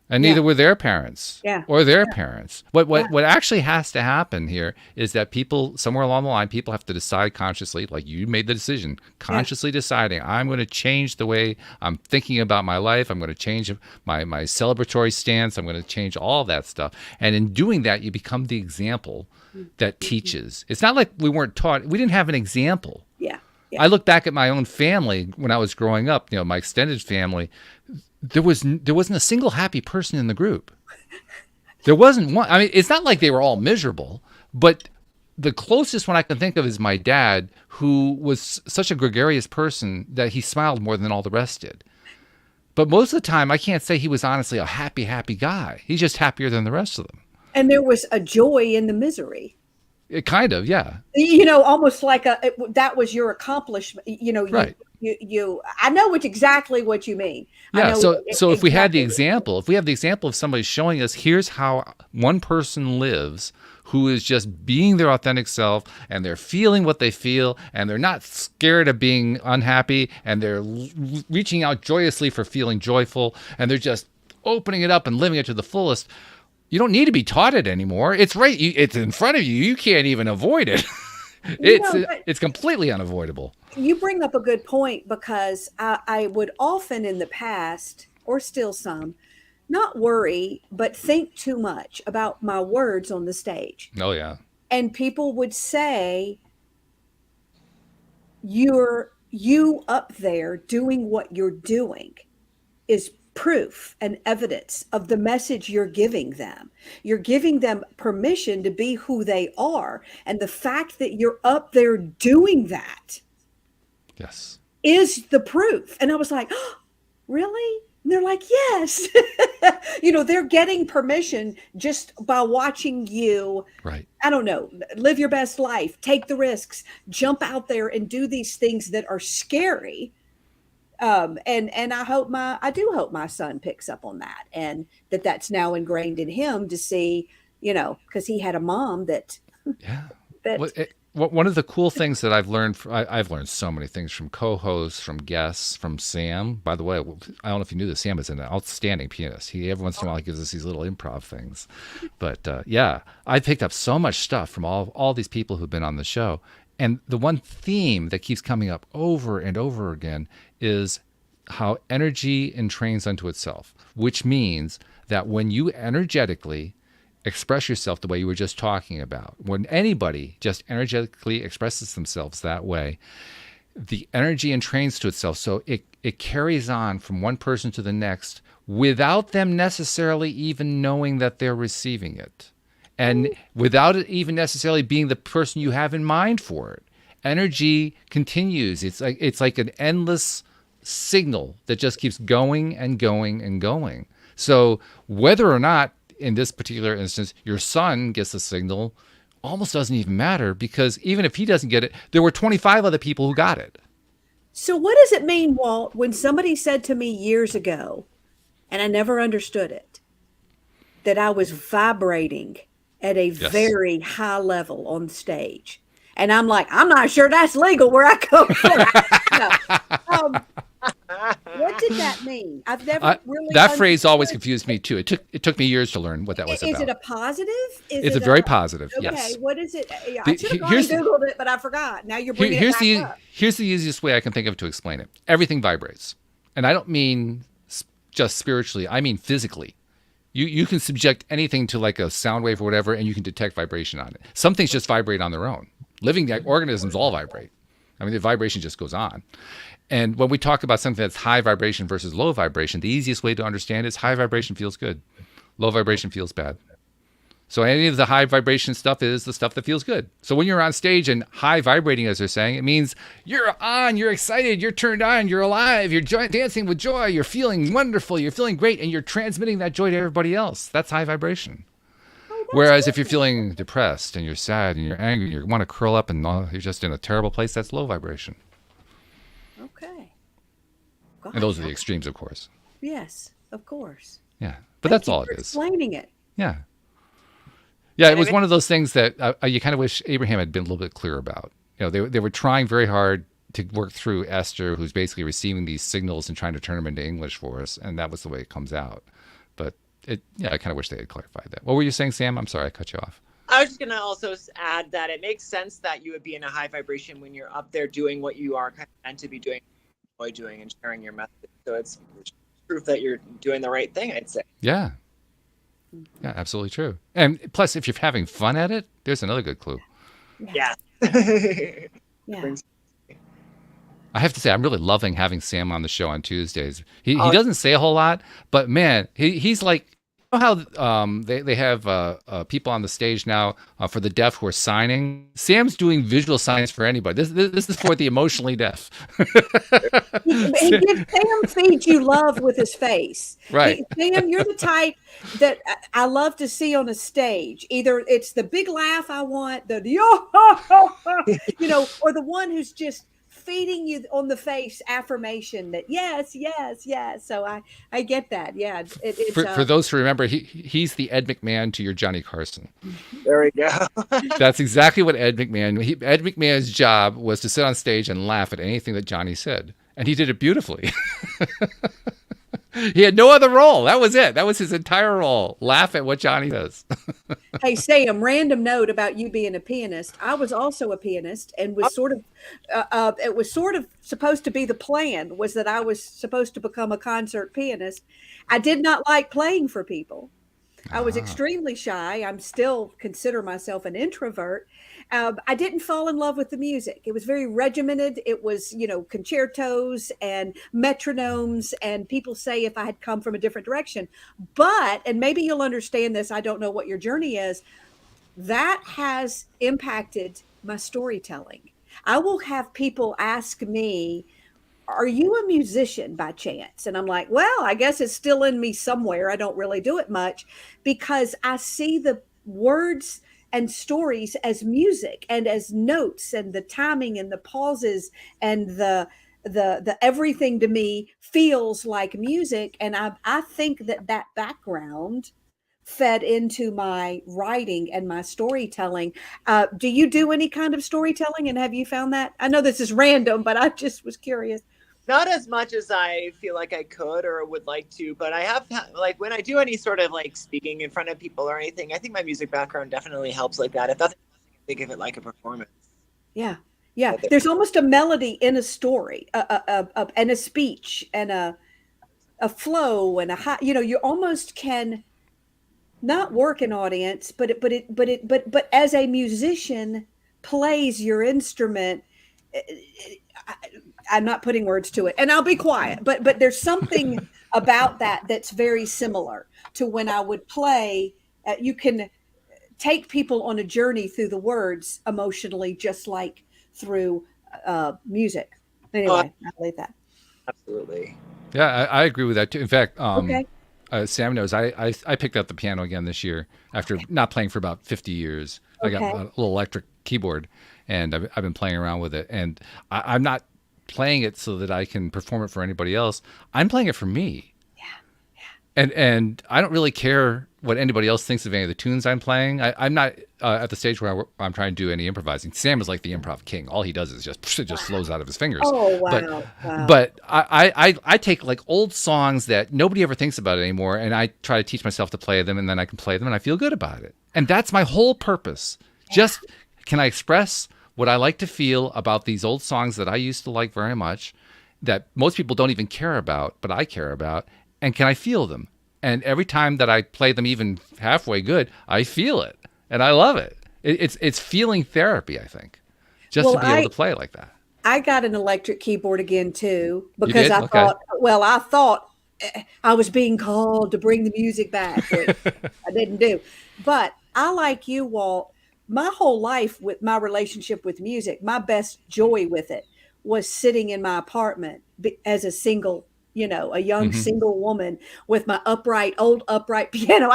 And neither were their parents or their parents. What actually has to happen here is that people, somewhere along the line, people have to decide consciously, like you made the decision, consciously deciding, I'm going to change the way I'm thinking about my life. I'm going to change my celebratory stance. I'm going to change all that stuff. And in doing that, you become the example that teaches. It's not like we weren't taught. We didn't have an example. Yeah. I look back at my own family when I was growing up, my extended family. There wasn't a single happy person in the group. There wasn't one. I mean, it's not like they were all miserable, but the closest one I can think of is my dad, who was such a gregarious person that he smiled more than all the rest did. But most of the time, I can't say he was honestly a happy guy. He's just happier than the rest of them. And there was a joy in the misery. It kind of, yeah. Almost like that was your accomplishment. Right. I know exactly what you mean. Yeah. So if we had the example, of somebody showing us, here's how one person lives who is just being their authentic self, and they're feeling what they feel, and they're not scared of being unhappy, and they're reaching out joyously for feeling joyful, and they're just opening it up and living it to the fullest. You don't need to be taught it anymore. It's right. It's in front of you. You can't even avoid it. It's completely unavoidable. You bring up a good point, because I would often in the past, or still some, not worry, but think too much about my words on the stage. Oh, yeah. And people would say, you up there doing what you're doing is proof and evidence of the message you're giving them. You're giving them permission to be who they are. And the fact that you're up there doing that is the proof. And I was like, oh, really? And they're like, yes. They're getting permission just by watching you. Right. I don't know, live your best life, take the risks, jump out there and do these things that are scary. And I do hope my son picks up on that, and that's now ingrained in him to see, because he had a mom that. One of the cool things that I've learned, I've learned so many things from co-hosts, from guests, from Sam. By the way, I don't know if you knew this, Sam is an outstanding pianist. Every once in a while he gives us these little improv things. But I picked up so much stuff from all these people who've been on the show. And the one theme that keeps coming up over and over again is how energy entrains unto itself, which means that when you energetically express yourself the way you were just talking about, when anybody just energetically expresses themselves that way, the energy entrains to itself. So it carries on from one person to the next without them necessarily even knowing that they're receiving it. And without it even necessarily being the person you have in mind for it. Energy continues. It's like an endless signal that just keeps going and going and going. So whether or not, in this particular instance, your son gets the signal, almost doesn't even matter, because even if he doesn't get it, there were 25 other people who got it. So what does it mean, Walt, when somebody said to me years ago, and I never understood it, that I was vibrating at a very high level on stage? And I'm like, I'm not sure that's legal where I come from. What did that mean? I've never really. That phrase always confused me too. It took me years to learn what that was about. Is it a positive? It's a very positive. Okay, yes. What is it? I should have gone and Googled it, but I forgot. Now you're bringing it back up. Here's the easiest way I can think of to explain it. Everything vibrates, and I don't mean just spiritually. I mean physically. You can subject anything to like a sound wave or whatever, and you can detect vibration on it. Some things just vibrate on their own. Living organisms all vibrate. I mean, the vibration just goes on. And when we talk about something that's high vibration versus low vibration, the easiest way to understand is high vibration feels good. Low vibration feels bad. So any of the high vibration stuff is the stuff that feels good. So when you're on stage and high vibrating, as they're saying, it means you're on, you're excited, you're turned on, you're alive, you're dancing with joy, you're feeling wonderful, you're feeling great, and you're transmitting that joy to everybody else. That's high vibration. Whereas if you're feeling depressed and you're sad and you're angry, you want to curl up and you're just in a terrible place, that's low vibration. Okay. And those are the extremes, of course. Yes, of course. Yeah, but that's all it is. Explaining it. Yeah. Yeah, it was one of those things that you kind of wish Abraham had been a little bit clearer about. They were trying very hard to work through Esther, who's basically receiving these signals and trying to turn them into English for us, and that was the way it comes out. But yeah, I kind of wish they had clarified that. What were you saying, Sam? I'm sorry, I cut you off. I was just going to also add that it makes sense that you would be in a high vibration when you're up there doing what you are kind of meant to be doing, enjoy doing, and sharing your message. So it's proof that you're doing the right thing, I'd say. Yeah. Yeah, absolutely true. And plus, if you're having fun at it, there's another good clue. Yeah. Yeah. I have to say, I'm really loving having Sam on the show on Tuesdays. He doesn't say a whole lot, but man, he's like, you know how they have people on the stage now for the deaf who are signing? Sam's doing visual signs for anybody. This is for the emotionally deaf. Sam feeds you love with his face. Right. Sam, you're the type that I love to see on a stage. Either it's the big laugh I want, the you know, or the one who's just feeding you on the face affirmation that yes. So I get that. Yeah. For those who remember, he's the Ed McMahon to your Johnny Carson. There we go. That's exactly what Ed McMahon's job was, to sit on stage and laugh at anything that Johnny said. And he did it beautifully. He had no other role. That was it. That was his entire role. Laugh at what Johnny does. Hey, Sam, random note about you being a pianist. I was also a pianist and was sort of, it was sort of supposed to be the plan, was that I was supposed to become a concert pianist. I did not like playing for people. I was extremely shy. I'm still consider myself an introvert. I didn't fall in love with the music. It was very regimented. It was, you know, concertos and metronomes. And people say if I had come from a different direction, but, and maybe you'll understand this, I don't know what your journey is, that has impacted my storytelling. I will have people ask me, are you a musician by chance? And I'm like, well, I guess it's still in me somewhere. I don't really do it much because I see the words and stories as music and as notes, and the timing and the pauses and the everything to me feels like music. And I think that background fed into my writing and my storytelling. Do you do any kind of storytelling, and have you found that? I know this is random, but I just was curious. Not as much as I feel like I could or would like to, but I have, like, when I do any sort of like speaking in front of people or anything, I think my music background definitely helps like that. If that's, think of it like a performance. Yeah. Yeah. There's almost a melody in a story, and a speech and a flow and a high, you know, you almost can not work an audience, but as a musician plays your instrument, I'm not putting words to it, and I'll be quiet, but there's something about that that's very similar to when I would play. You can take people on a journey through the words emotionally, just like through music. Anyway, I believe that. Absolutely. Yeah, I agree with that too. In fact, Okay. Sam knows I picked up the piano again this year after not playing for about 50 years. I got a little electric keyboard, and I've been playing around with it. And I'm not playing it so that I can perform it for anybody else. I'm playing it for me. Yeah. And I don't really care what anybody else thinks of any of the tunes I'm playing. I'm not at the stage where I'm trying to do any improvising. Sam is like the improv king. All he does is it just flows out of his fingers. Oh, wow. But I take like old songs that nobody ever thinks about anymore, and I try to teach myself to play them, and then I can play them, and I feel good about it. And that's my whole purpose. Just, can I express what I like to feel about these old songs that I used to like very much, that most people don't even care about, but I care about, and can I feel them? And every time that I play them even halfway good, I feel it, and I love it. It's feeling therapy, I think, just to be able to play like that. I got an electric keyboard again too, because I thought I was being called to bring the music back, which I didn't do. But I, like you, Walt, my whole life with my relationship with music, my best joy with it was sitting in my apartment as a single, you know, a young single woman with my old upright piano.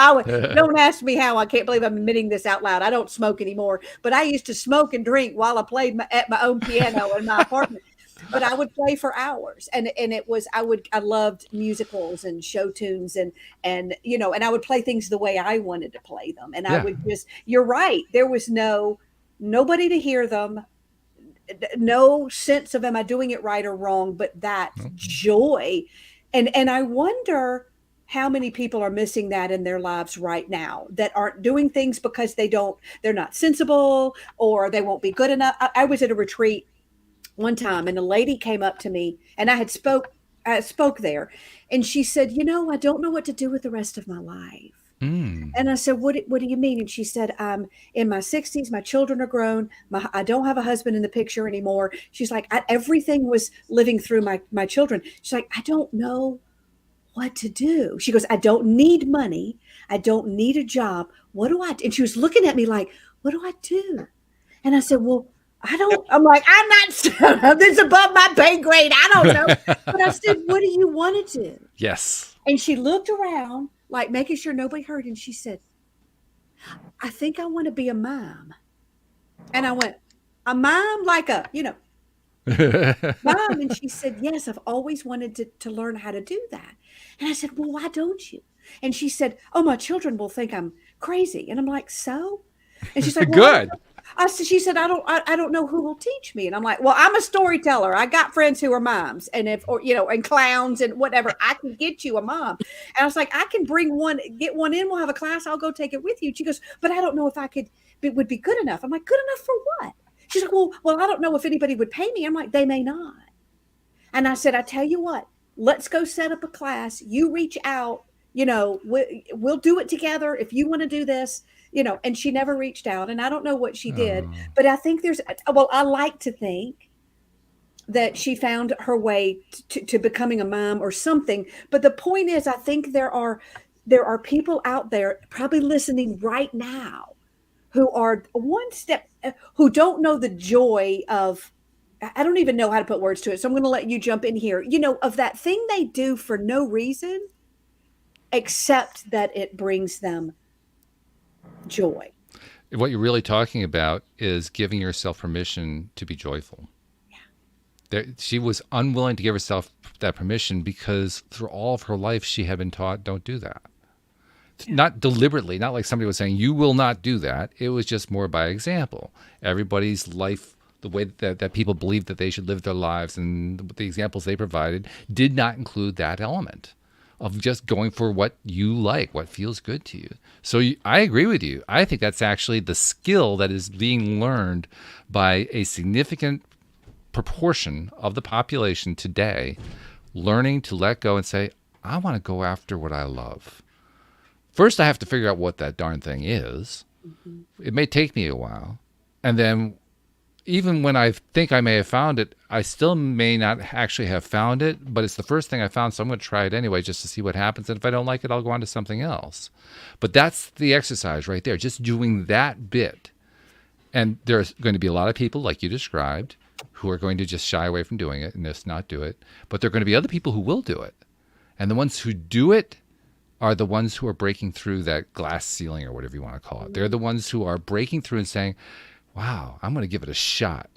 Don't ask me how. I can't believe I'm admitting this out loud. I don't smoke anymore, but I used to smoke and drink while I played at my own piano in my apartment. But I would play for hours, and it was, I loved musicals and show tunes, and you know, and I would play things the way I wanted to play them, and I would just, you're right, there was nobody to hear them, no sense of am I doing it right or wrong, but that joy, and I wonder how many people are missing that in their lives right now that aren't doing things because they're not sensible or they won't be good enough. I was at a retreat one time and a lady came up to me and I spoke there and she said, I don't know what to do with the rest of my life. And I said, what do you mean? And she said, I'm in my 60s. My children are grown. I don't have a husband in the picture anymore. She's like, everything was living through my children. She's like, I don't know what to do. She goes, I don't need money. I don't need a job. What do I do? And she was looking at me like, what do I do? And I said, well, I'm like, I'm not, this is above my pay grade. I don't know. But I said, what do you want to do? Yes. And she looked around, like making sure nobody heard. And she said, I think I want to be a mom. And I went, a mom, like mom. And she said, yes, I've always wanted to learn how to do that. And I said, well, why don't you? And she said, oh, my children will think I'm crazy. And I'm like, so? And she's like, well, good. She said, I don't know who will teach me. And I'm like, well, I'm a storyteller. I got friends who are moms and and clowns and whatever. I can get you a mom. And I was like, I can get one in. We'll have a class. I'll go take it with you. She goes, but I don't know if it would be good enough. I'm like, good enough for what? She's like, well, I don't know if anybody would pay me. I'm like, they may not. And I said, I tell you what, let's go set up a class. You reach out, we'll do it together. If you want to do this, and she never reached out and I don't know what she did, but I think I like to think that she found her way to becoming a mom or something. But the point is, I think there are people out there probably listening right now who are who don't know the joy of, I don't even know how to put words to it. So I'm going to let you jump in here, of that thing they do for no reason, except that it brings them joy. What you're really talking about is giving yourself permission to be joyful. Yeah. She was unwilling to give herself that permission because through all of her life, she had been taught, don't do that. Yeah. Not deliberately, not like somebody was saying, you will not do that. It was just more by example. Everybody's life, the way that people believed that they should live their lives and the examples they provided did not include that element of just going for what you like, what feels good to you. So I agree with you. I think that's actually the skill that is being learned by a significant proportion of the population today, learning to let go and say, I want to go after what I love. First, I have to figure out what that darn thing is. Mm-hmm. It may take me a while. And then even when I think I may have found it, I still may not actually have found it, but it's the first thing I found, so I'm going to try it anyway just to see what happens. And if I don't like it, I'll go on to something else. But that's the exercise right there, just doing that bit. And there's going to be a lot of people, like you described, who are going to just shy away from doing it and just not do it. But there are going to be other people who will do it. And the ones who do it are the ones who are breaking through that glass ceiling or whatever you want to call it. They're the ones who are breaking through and saying, wow, I'm going to give it a shot.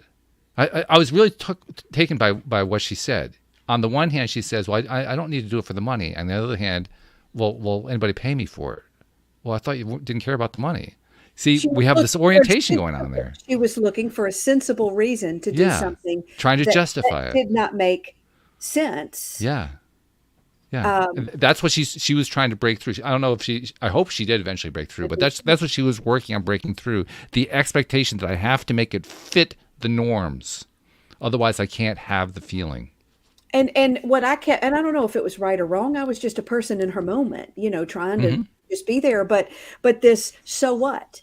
I was really taken by what she said. On the one hand, she says, well, I don't need to do it for the money. On the other hand, well, anybody pay me for it? Well, I thought you didn't care about the money. See, we have this orientation going on there. She was looking for a sensible reason to do something. Trying to justify it. Did not make sense. Yeah. Yeah, that's what she was trying to break through. I don't know if I hope she did eventually break through, but that's what she was working on breaking through. The expectation that I have to make it fit the norms, otherwise I can't have the feeling. And what I kept, and I don't know if it was right or wrong. I was just a person in her moment, trying to just be there. But this, so what?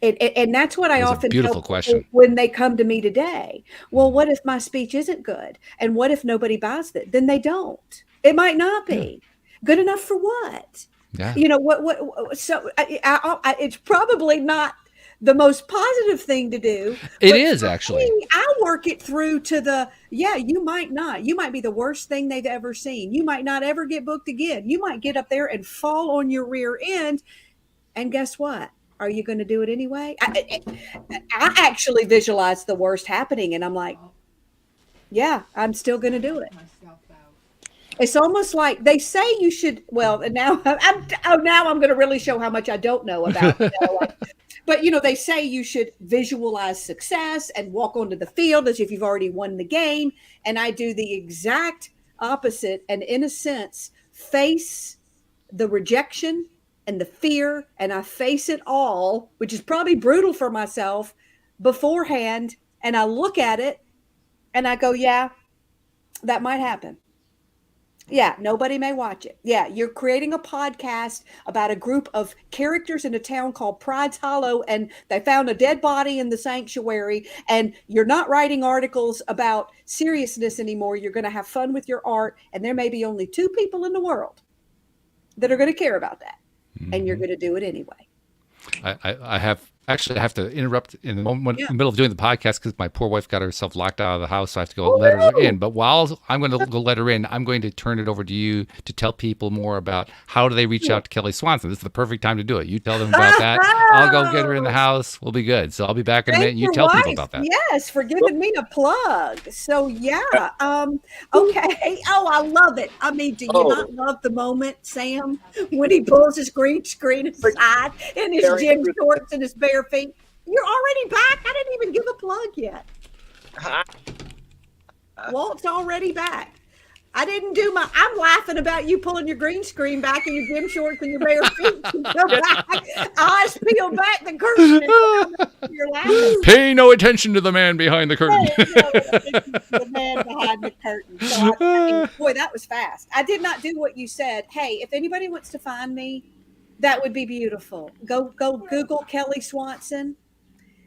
And that's what I often beautiful question when they come to me today. Well, what if my speech isn't good? And what if nobody buys it? Then they don't. It might not be good enough for what? Yeah. What? So it's probably not the most positive thing to do. It is actually. I work it through to you might not. You might be the worst thing they've ever seen. You might not ever get booked again. You might get up there and fall on your rear end. And guess what? Are you going to do it anyway? I actually visualize the worst happening, and I'm like, yeah, I'm still going to do it. It's almost like they say you should. Well, and now I'm going to really show how much I don't know about. But they say you should visualize success and walk onto the field as if you've already won the game. And I do the exact opposite, and in a sense, face the rejection and the fear, and I face it all, which is probably brutal for myself beforehand. And I look at it and I go, yeah, that might happen. Yeah, nobody may watch it. Yeah, you're creating a podcast about a group of characters in a town called Pride's Hollow, and they found a dead body in the sanctuary, and you're not writing articles about seriousness anymore. You're going to have fun with your art, and there may be only 2 people in the world that are going to care about that, and you're going to do it anyway. I have to interrupt in the moment, in the middle of doing the podcast, because my poor wife got herself locked out of the house, so I have to go let her in. But while I'm going to go let her in, I'm going to turn it over to you to tell people more about how do they reach out to Kelly Swanson. This is the perfect time to do it. You tell them about that. I'll go get her in the house. We'll be good. So I'll be back in a minute. And you tell people about that. Yes, for giving me a plug. So yeah, okay. Oh, I love it. I mean, do you not love the moment, Sam, when he pulls his green screen aside in his gym shorts and his bare feet? You're already back. I didn't even give a plug yet. Walt's already back. I didn't do my. I'm laughing about you pulling your green screen back in your gym shorts and your bare feet. Eyes peel back the curtain. You're laughing. Pay no attention to the man behind the curtain. The man behind the curtain. So boy, that was fast. I did not do what you said. Hey, if anybody wants to find me, that would be beautiful. Go Google Kelly Swanson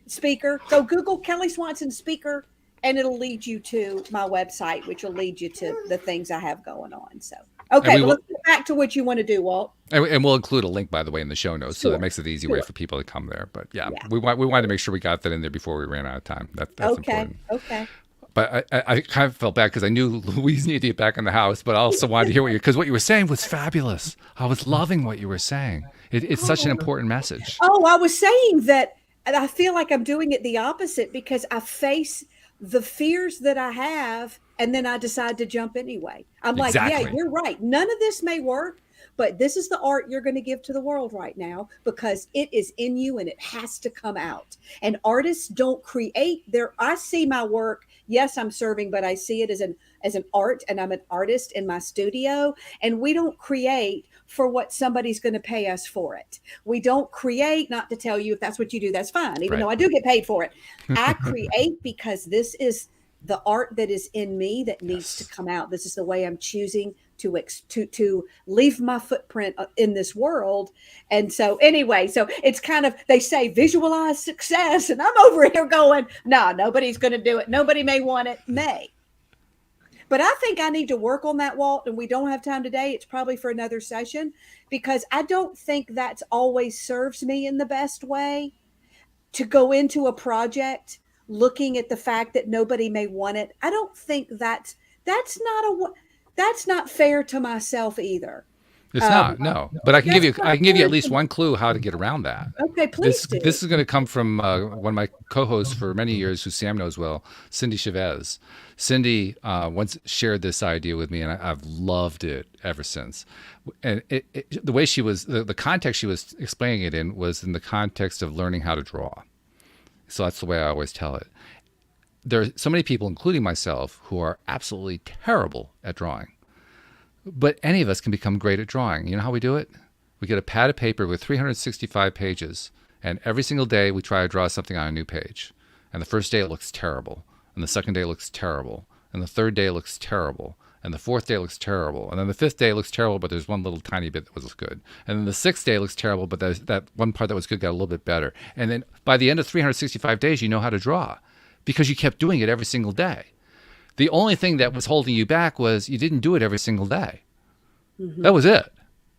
speaker. Go Google Kelly Swanson speaker, and it'll lead you to my website, which will lead you to the things I have going on. So, okay, let's get back to what you want to do, Walt. And we'll include a link, by the way, in the show notes, so that makes it the easy way for people to come there. But yeah. we wanted to make sure we got that in there before we ran out of time. That's important. Okay. But I kind of felt bad because I knew Louise needed to get back in the house, but I also wanted to hear because what you were saying was fabulous. I was loving what you were saying. It's such an important message. Oh, I was saying that I feel like I'm doing it the opposite, because I face the fears that I have, and then I decide to jump anyway. I'm like, yeah, you're right. None of this may work, but this is the art you're going to give to the world right now, because it is in you and it has to come out. And artists don't create I see my work. Yes, I'm serving, but I see it as an art, and I'm an artist in my studio, and we don't create for what somebody's going to pay us for it. We don't create, not to tell you if that's what you do, that's fine, even though I do get paid for it. I create because this is the art that is in me that needs to come out. This is the way I'm choosing to leave my footprint in this world. And so anyway, so it's kind of, they say visualize success, and I'm over here going, no, nobody's going to do it. Nobody may want it, may. But I think I need to work on that, Walt, and we don't have time today. It's probably for another session, because I don't think that's always serves me in the best way, to go into a project looking at the fact that nobody may want it. I don't think that's not fair to myself either. It's not, no. But I can give you at least one clue how to get around that. Okay, please do. This is going to come from one of my co-hosts for many years, who Sam knows well, Cindy Chavez. Cindy once shared this idea with me, and I've loved it ever since. And the way she was, the context she was explaining it in was in the context of learning how to draw. So that's the way I always tell it. There are so many people, including myself, who are absolutely terrible at drawing. But any of us can become great at drawing. You know how we do it? We get a pad of paper with 365 pages, and every single day we try to draw something on a new page. And the first day it looks terrible, and the second day looks terrible, and the third day looks terrible, and the fourth day looks terrible, and then the fifth day looks terrible, but there's one little tiny bit that was good. And then the sixth day looks terrible, but that one part that was good got a little bit better. And then by the end of 365 days, you know how to draw, because you kept doing it every single day. The only thing that was holding you back was you didn't do it every single day. Mm-hmm. That was it.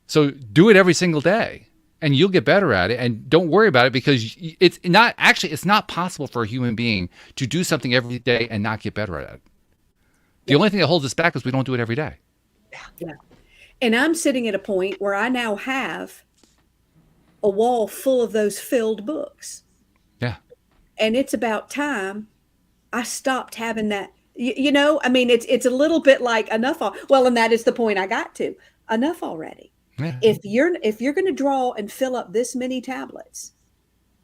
So do it every single day, and you'll get better at it. And don't worry about it, because it's not possible for a human being to do something every day and not get better at it. The only thing that holds us back is we don't do it every day. Yeah. And I'm sitting at a point where I now have a wall full of those filled books. Yeah. And it's about time I stopped having that. You know, I mean, it's a little bit like enough. Well, and that is the point I got to. Enough already. Yeah. If you're going to draw and fill up this many tablets,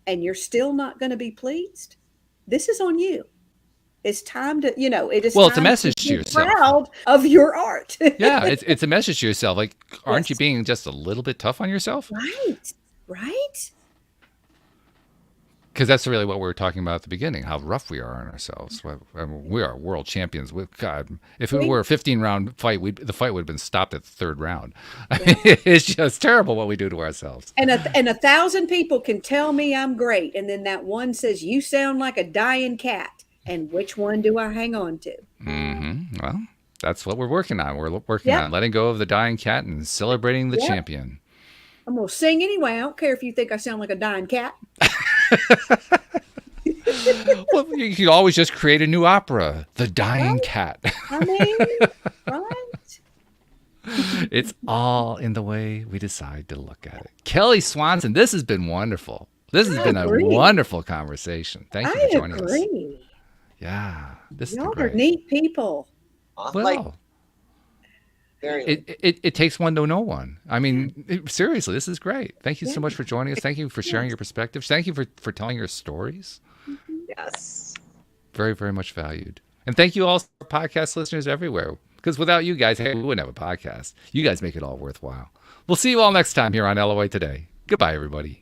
and you're still not going to be pleased, this is on you. It's time to, it is Well, time it's a message to be yourself. proud of your art. Yeah, it's a message to yourself. Like, aren't you Yes. being just a little bit tough on yourself? Right. Right. Because that's really what we were talking about at the beginning, how rough we are on ourselves. I mean, we are world champions. God, if it were a 15-round fight, the fight would have been stopped at the third round. I mean, it's just terrible what we do to ourselves. And 1,000 people can tell me I'm great. And then that one says, you sound like a dying cat. And which one do I hang on to? Well, that's what we're working on. We're working on letting go of the dying cat and celebrating the champion. I'm going to sing anyway. I don't care if you think I sound like a dying cat. Well, you could always just create a new opera, The Dying Cat. I mean, right? It's all in the way we decide to look at it. Kelly Swanson, this has been wonderful. This has been a wonderful conversation. Thank you for joining us. Yeah, this Y'all is great. are neat people. Well, it takes one to know one. I mean, seriously, this is great. Thank you so much for joining us. Thank you for sharing your perspectives. Thank you for telling your stories. Yes. Very, very much valued. And thank you all, podcast listeners everywhere. Because without you guys, hey, we wouldn't have a podcast. You guys make it all worthwhile. We'll see you all next time here on LOA Today. Goodbye, everybody.